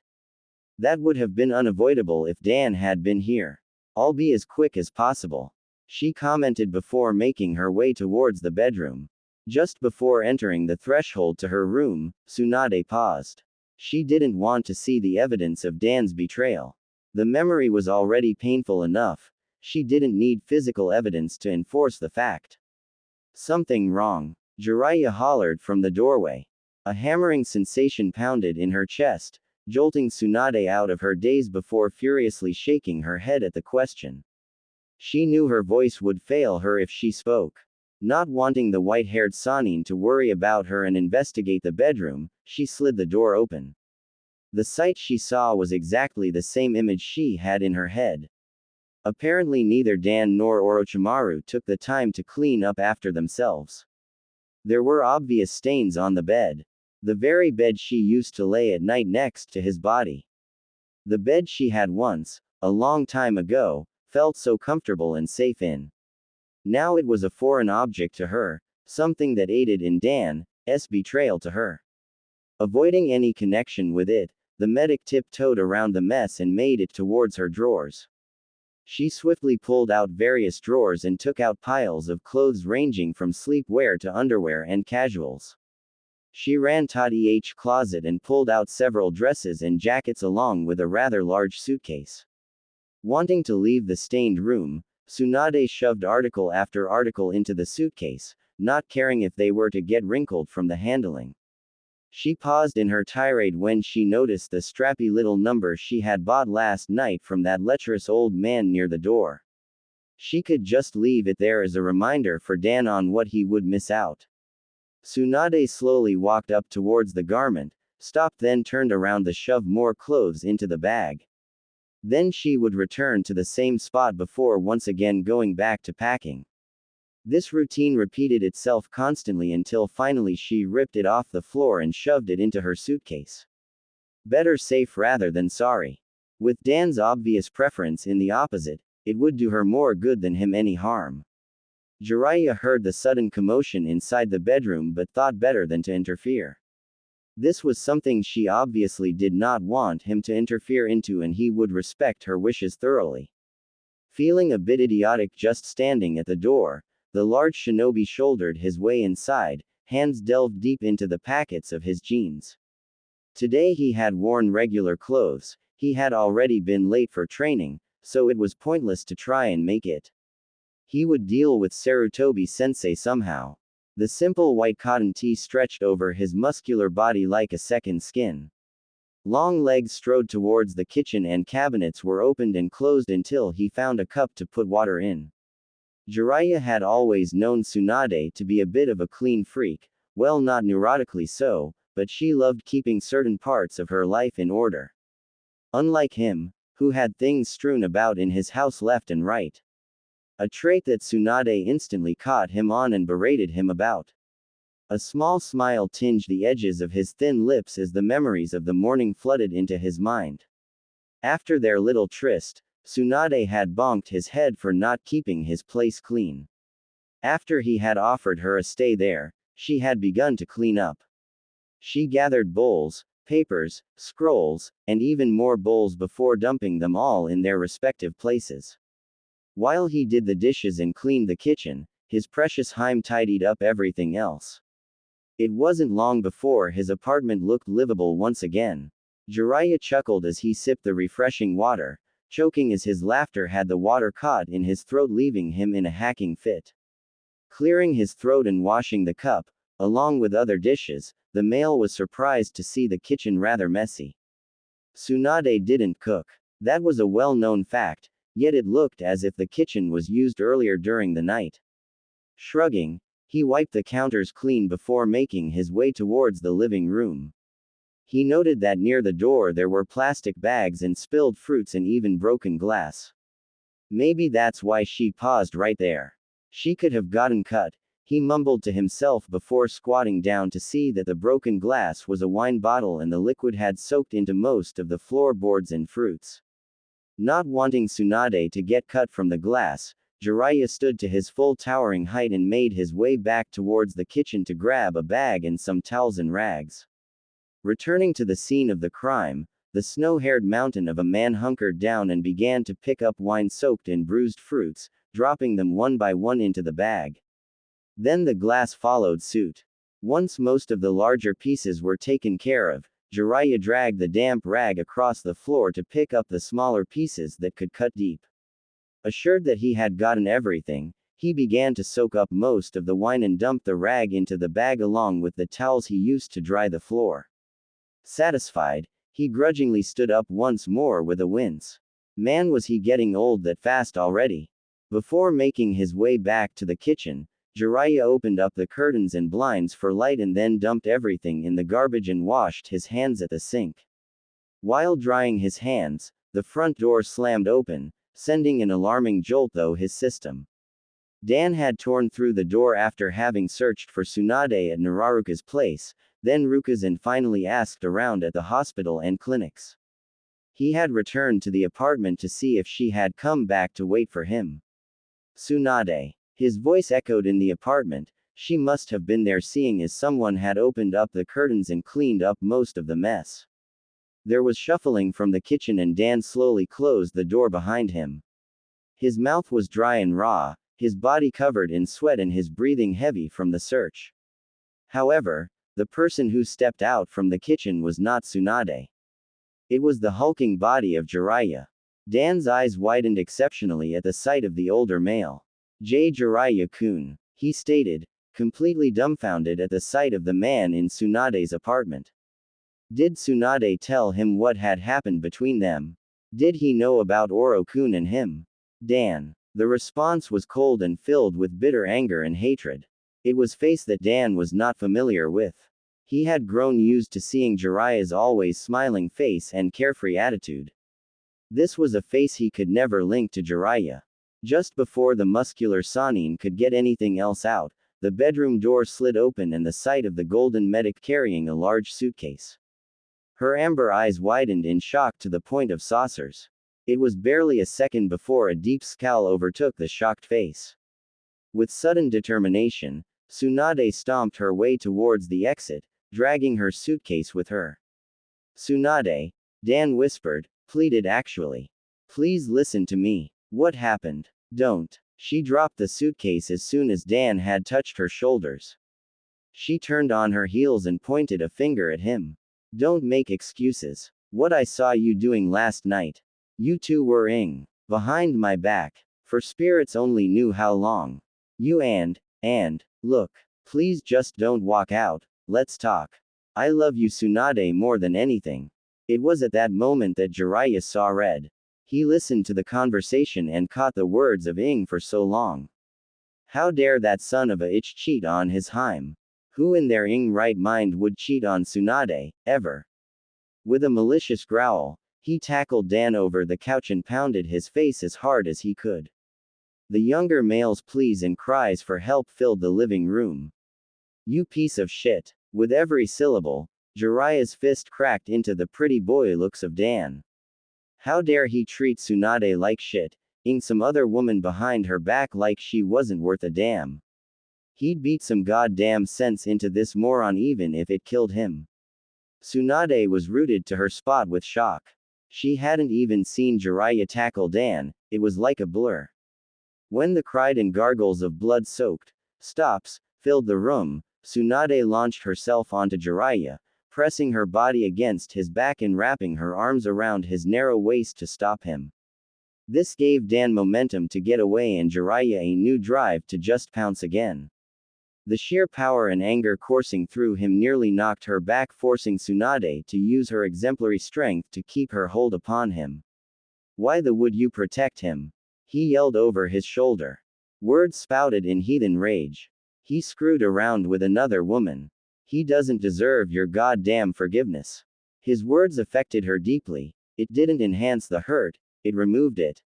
That would have been unavoidable if Dan had been here. I'll be as quick as possible, she commented before making her way towards the bedroom. Just before entering the threshold to her room, Tsunade paused. She didn't want to see the evidence of Dan's betrayal. The memory was already painful enough. She didn't need physical evidence to enforce the fact. Something wrong. Jiraiya hollered from the doorway. A hammering sensation pounded in her chest, jolting Tsunade out of her daze before furiously shaking her head at the question. She knew her voice would fail her if she spoke. Not wanting the white-haired Sanin to worry about her and investigate the bedroom, she slid the door open. The sight she saw was exactly the same image she had in her head. Apparently neither Dan nor Orochimaru took the time to clean up after themselves. There were obvious stains on the bed. The very bed she used to lay at night next to his body. The bed she had once, a long time ago, felt so comfortable and safe in. Now it was a foreign object to her, something that aided in Dan's betrayal to her. Avoiding any connection with it, the medic tiptoed around the mess and made it towards her drawers. She swiftly pulled out various drawers and took out piles of clothes ranging from sleepwear to underwear and casuals. She ran to each closet and pulled out several dresses and jackets along with a rather large suitcase. Wanting to leave the stained room, Tsunade shoved article after article into the suitcase, not caring if they were to get wrinkled from the handling. She paused in her tirade when she noticed the strappy little number she had bought last night from that lecherous old man near the door. She could just leave it there as a reminder for Dan on what he would miss out. Tsunade slowly walked up towards the garment, stopped then turned around to shove more clothes into the bag. Then she would return to the same spot before once again going back to packing. This routine repeated itself constantly until finally she ripped it off the floor and shoved it into her suitcase. Better safe rather than sorry. With Dan's obvious preference in the opposite, it would do her more good than him any harm. Jiraiya heard the sudden commotion inside the bedroom but thought better than to interfere. This was something she obviously did not want him to interfere into, and he would respect her wishes thoroughly. Feeling a bit idiotic just standing at the door, the large shinobi shouldered his way inside, hands delved deep into the pockets of his jeans. Today he had worn regular clothes, he had already been late for training, so it was pointless to try and make it. He would deal with Sarutobi-sensei somehow. The simple white cotton tee stretched over his muscular body like a second skin. Long legs strode towards the kitchen and cabinets were opened and closed until he found a cup to put water in. Jiraiya had always known Tsunade to be a bit of a clean freak, well, not neurotically so, but she loved keeping certain parts of her life in order. Unlike him, who had things strewn about in his house left and right. A trait that Tsunade instantly caught him on and berated him about. A small smile tinged the edges of his thin lips as the memories of the morning flooded into his mind. After their little tryst, Tsunade had bonked his head for not keeping his place clean. After he had offered her a stay there, she had begun to clean up. She gathered bowls, papers, scrolls, and even more bowls before dumping them all in their respective places. While he did the dishes and cleaned the kitchen, his precious Harem tidied up everything else. It wasn't long before his apartment looked livable once again. Jiraiya chuckled as he sipped the refreshing water, choking as his laughter had the water caught in his throat, leaving him in a hacking fit. Clearing his throat and washing the cup, along with other dishes, the male was surprised to see the kitchen rather messy. Tsunade didn't cook. That was a well-known fact, yet it looked as if the kitchen was used earlier during the night. Shrugging, he wiped the counters clean before making his way towards the living room. He noted that near the door there were plastic bags and spilled fruits and even broken glass. Maybe that's why she paused right there. She could have gotten cut, he mumbled to himself before squatting down to see that the broken glass was a wine bottle and the liquid had soaked into most of the floorboards and fruits. Not wanting Tsunade to get cut from the glass, Jiraiya stood to his full towering height and made his way back towards the kitchen to grab a bag and some towels and rags. Returning to the scene of the crime, the snow-haired mountain of a man hunkered down and began to pick up wine-soaked and bruised fruits, dropping them one by one into the bag. Then the glass followed suit. Once most of the larger pieces were taken care of, Jiraiya dragged the damp rag across the floor to pick up the smaller pieces that could cut deep. Assured that he had gotten everything, he began to soak up most of the wine and dumped the rag into the bag along with the towels he used to dry the floor. Satisfied, he grudgingly stood up once more with a wince. Man, was he getting old that fast already? Before making his way back to the kitchen, Jiraiya opened up the curtains and blinds for light and then dumped everything in the garbage and washed his hands at the sink. While drying his hands, the front door slammed open, sending an alarming jolt through his system. Dan had torn through the door after having searched for Tsunade at Naruto's place, then Ruka's, and finally asked around at the hospital and clinics. He had returned to the apartment to see if she had come back to wait for him. Tsunade. His voice echoed in the apartment. She must have been there, seeing as someone had opened up the curtains and cleaned up most of the mess. There was shuffling from the kitchen and Dan slowly closed the door behind him. His mouth was dry and raw, his body covered in sweat and his breathing heavy from the search. However, the person who stepped out from the kitchen was not Tsunade. It was the hulking body of Jiraiya. Dan's eyes widened exceptionally at the sight of the older male. Jiraiya-kun, he stated, completely dumbfounded at the sight of the man in Tsunade's apartment. Did Tsunade tell him what had happened between them? Did he know about Oro-kun and him? Dan. The response was cold and filled with bitter anger and hatred. It was a face that Dan was not familiar with. He had grown used to seeing Jiraiya's always smiling face and carefree attitude. This was a face he could never link to Jiraiya. Just before the muscular Sanin could get anything else out, the bedroom door slid open and the sight of the golden medic carrying a large suitcase. Her amber eyes widened in shock to the point of saucers. It was barely a second before a deep scowl overtook the shocked face. With sudden determination, Tsunade stomped her way towards the exit, dragging her suitcase with her. Tsunade, Dan whispered, pleaded actually. Please listen to me. What happened? Don't. She dropped the suitcase as soon as Dan had touched her shoulders. She turned on her heels and pointed a finger at him. Don't make excuses. What I saw you doing last night. You two were behind my back. For spirits only knew how long. You and, look. Please just don't walk out. Let's talk. I love you Tsunade more than anything. It was at that moment that Jiraiya saw red. He listened to the conversation and caught the words of for so long. How dare that son of a bitch cheat on his Harem? Who in their right mind would cheat on Tsunade, ever? With a malicious growl, he tackled Dan over the couch and pounded his face as hard as he could. The younger male's pleas and cries for help filled the living room. You piece of shit. With every syllable, Jiraiya's fist cracked into the pretty boy looks of Dan. How dare he treat Tsunade like shit, some other woman behind her back like she wasn't worth a damn. He'd beat some goddamn sense into this moron even if it killed him. Tsunade was rooted to her spot with shock. She hadn't even seen Jiraiya tackle Dan, it was like a blur. When the cry and gargles of blood-soaked stops filled the room, Tsunade launched herself onto Jiraiya, pressing her body against his back and wrapping her arms around his narrow waist to stop him. This gave Dan momentum to get away and Jiraiya a new drive to just pounce again. The sheer power and anger coursing through him nearly knocked her back, forcing Tsunade to use her exemplary strength to keep her hold upon him. Why the would you protect him? He yelled over his shoulder. Words spouted in heathen rage. He screwed around with another woman. He doesn't deserve your goddamn forgiveness. His words affected her deeply. It didn't enhance the hurt, it removed it.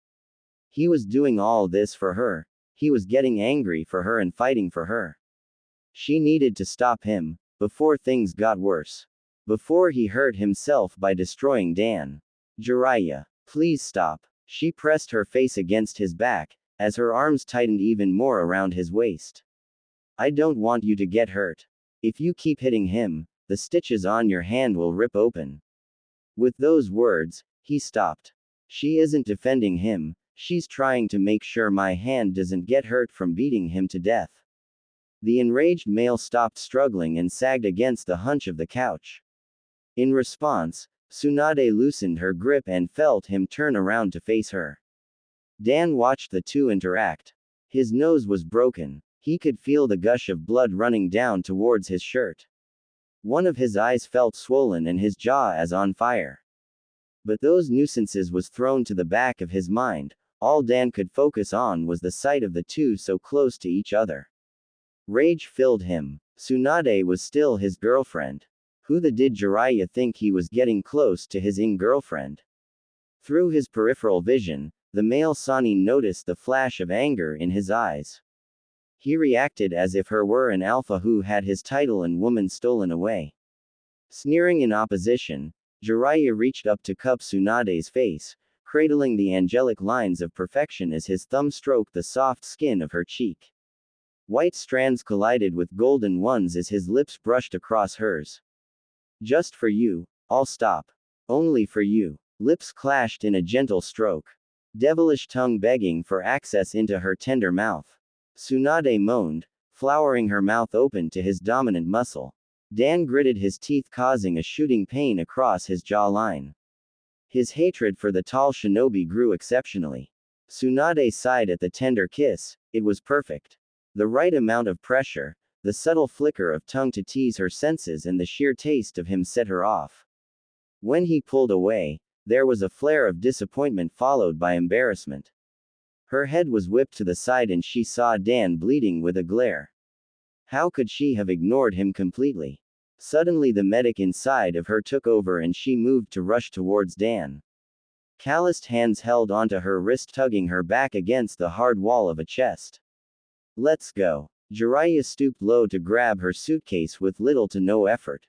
He was doing all this for her. He was getting angry for her and fighting for her. She needed to stop him, before things got worse. Before he hurt himself by destroying Dan. Jiraiya, please stop. She pressed her face against his back, as her arms tightened even more around his waist. I don't want you to get hurt. If you keep hitting him, the stitches on your hand will rip open. With those words, he stopped. She isn't defending him, she's trying to make sure my hand doesn't get hurt from beating him to death. The enraged male stopped struggling and sagged against the hunch of the couch. In response, Tsunade loosened her grip and felt him turn around to face her. Dan watched the two interact. His nose was broken. He could feel the gush of blood running down towards his shirt. One of his eyes felt swollen and his jaw as on fire. But those nuisances was thrown to the back of his mind. All Dan could focus on was the sight of the two so close to each other. Rage filled him. Tsunade was still his girlfriend. Who the did Jiraiya think he was getting close to his girlfriend? Through his peripheral vision, the male Sanin noticed the flash of anger in his eyes. He reacted as if her were an alpha who had his title and woman stolen away. Sneering in opposition, Jiraiya reached up to cup Tsunade's face, cradling the angelic lines of perfection as his thumb stroked the soft skin of her cheek. White strands collided with golden ones as his lips brushed across hers. Just for you, I'll stop. Only for you. Lips clashed in a gentle stroke. Devilish tongue begging for access into her tender mouth. Tsunade moaned, flowering her mouth open to his dominant muscle. Dan gritted his teeth, causing a shooting pain across his jawline. His hatred for the tall shinobi grew exceptionally. Tsunade sighed at the tender kiss, it was perfect. The right amount of pressure, the subtle flicker of tongue to tease her senses, and the sheer taste of him set her off. When he pulled away, there was a flare of disappointment followed by embarrassment. Her head was whipped to the side and she saw Dan bleeding with a glare. How could she have ignored him completely? Suddenly the medic inside of her took over and she moved to rush towards Dan. Calloused hands held onto her wrist, tugging her back against the hard wall of a chest. Let's go. Jiraiya stooped low to grab her suitcase with little to no effort.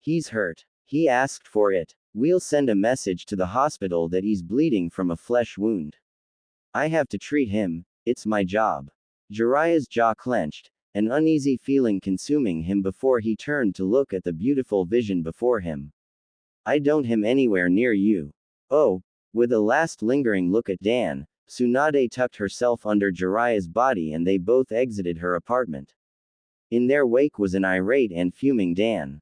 He's hurt. He asked for it. We'll send a message to the hospital that he's bleeding from a flesh wound. I have to treat him, it's my job. Jiraiya's jaw clenched, an uneasy feeling consuming him before he turned to look at the beautiful vision before him. I don't him anywhere near you. Oh, with a last lingering look at Dan, Tsunade tucked herself under Jiraiya's body and they both exited her apartment. In their wake was an irate and fuming Dan.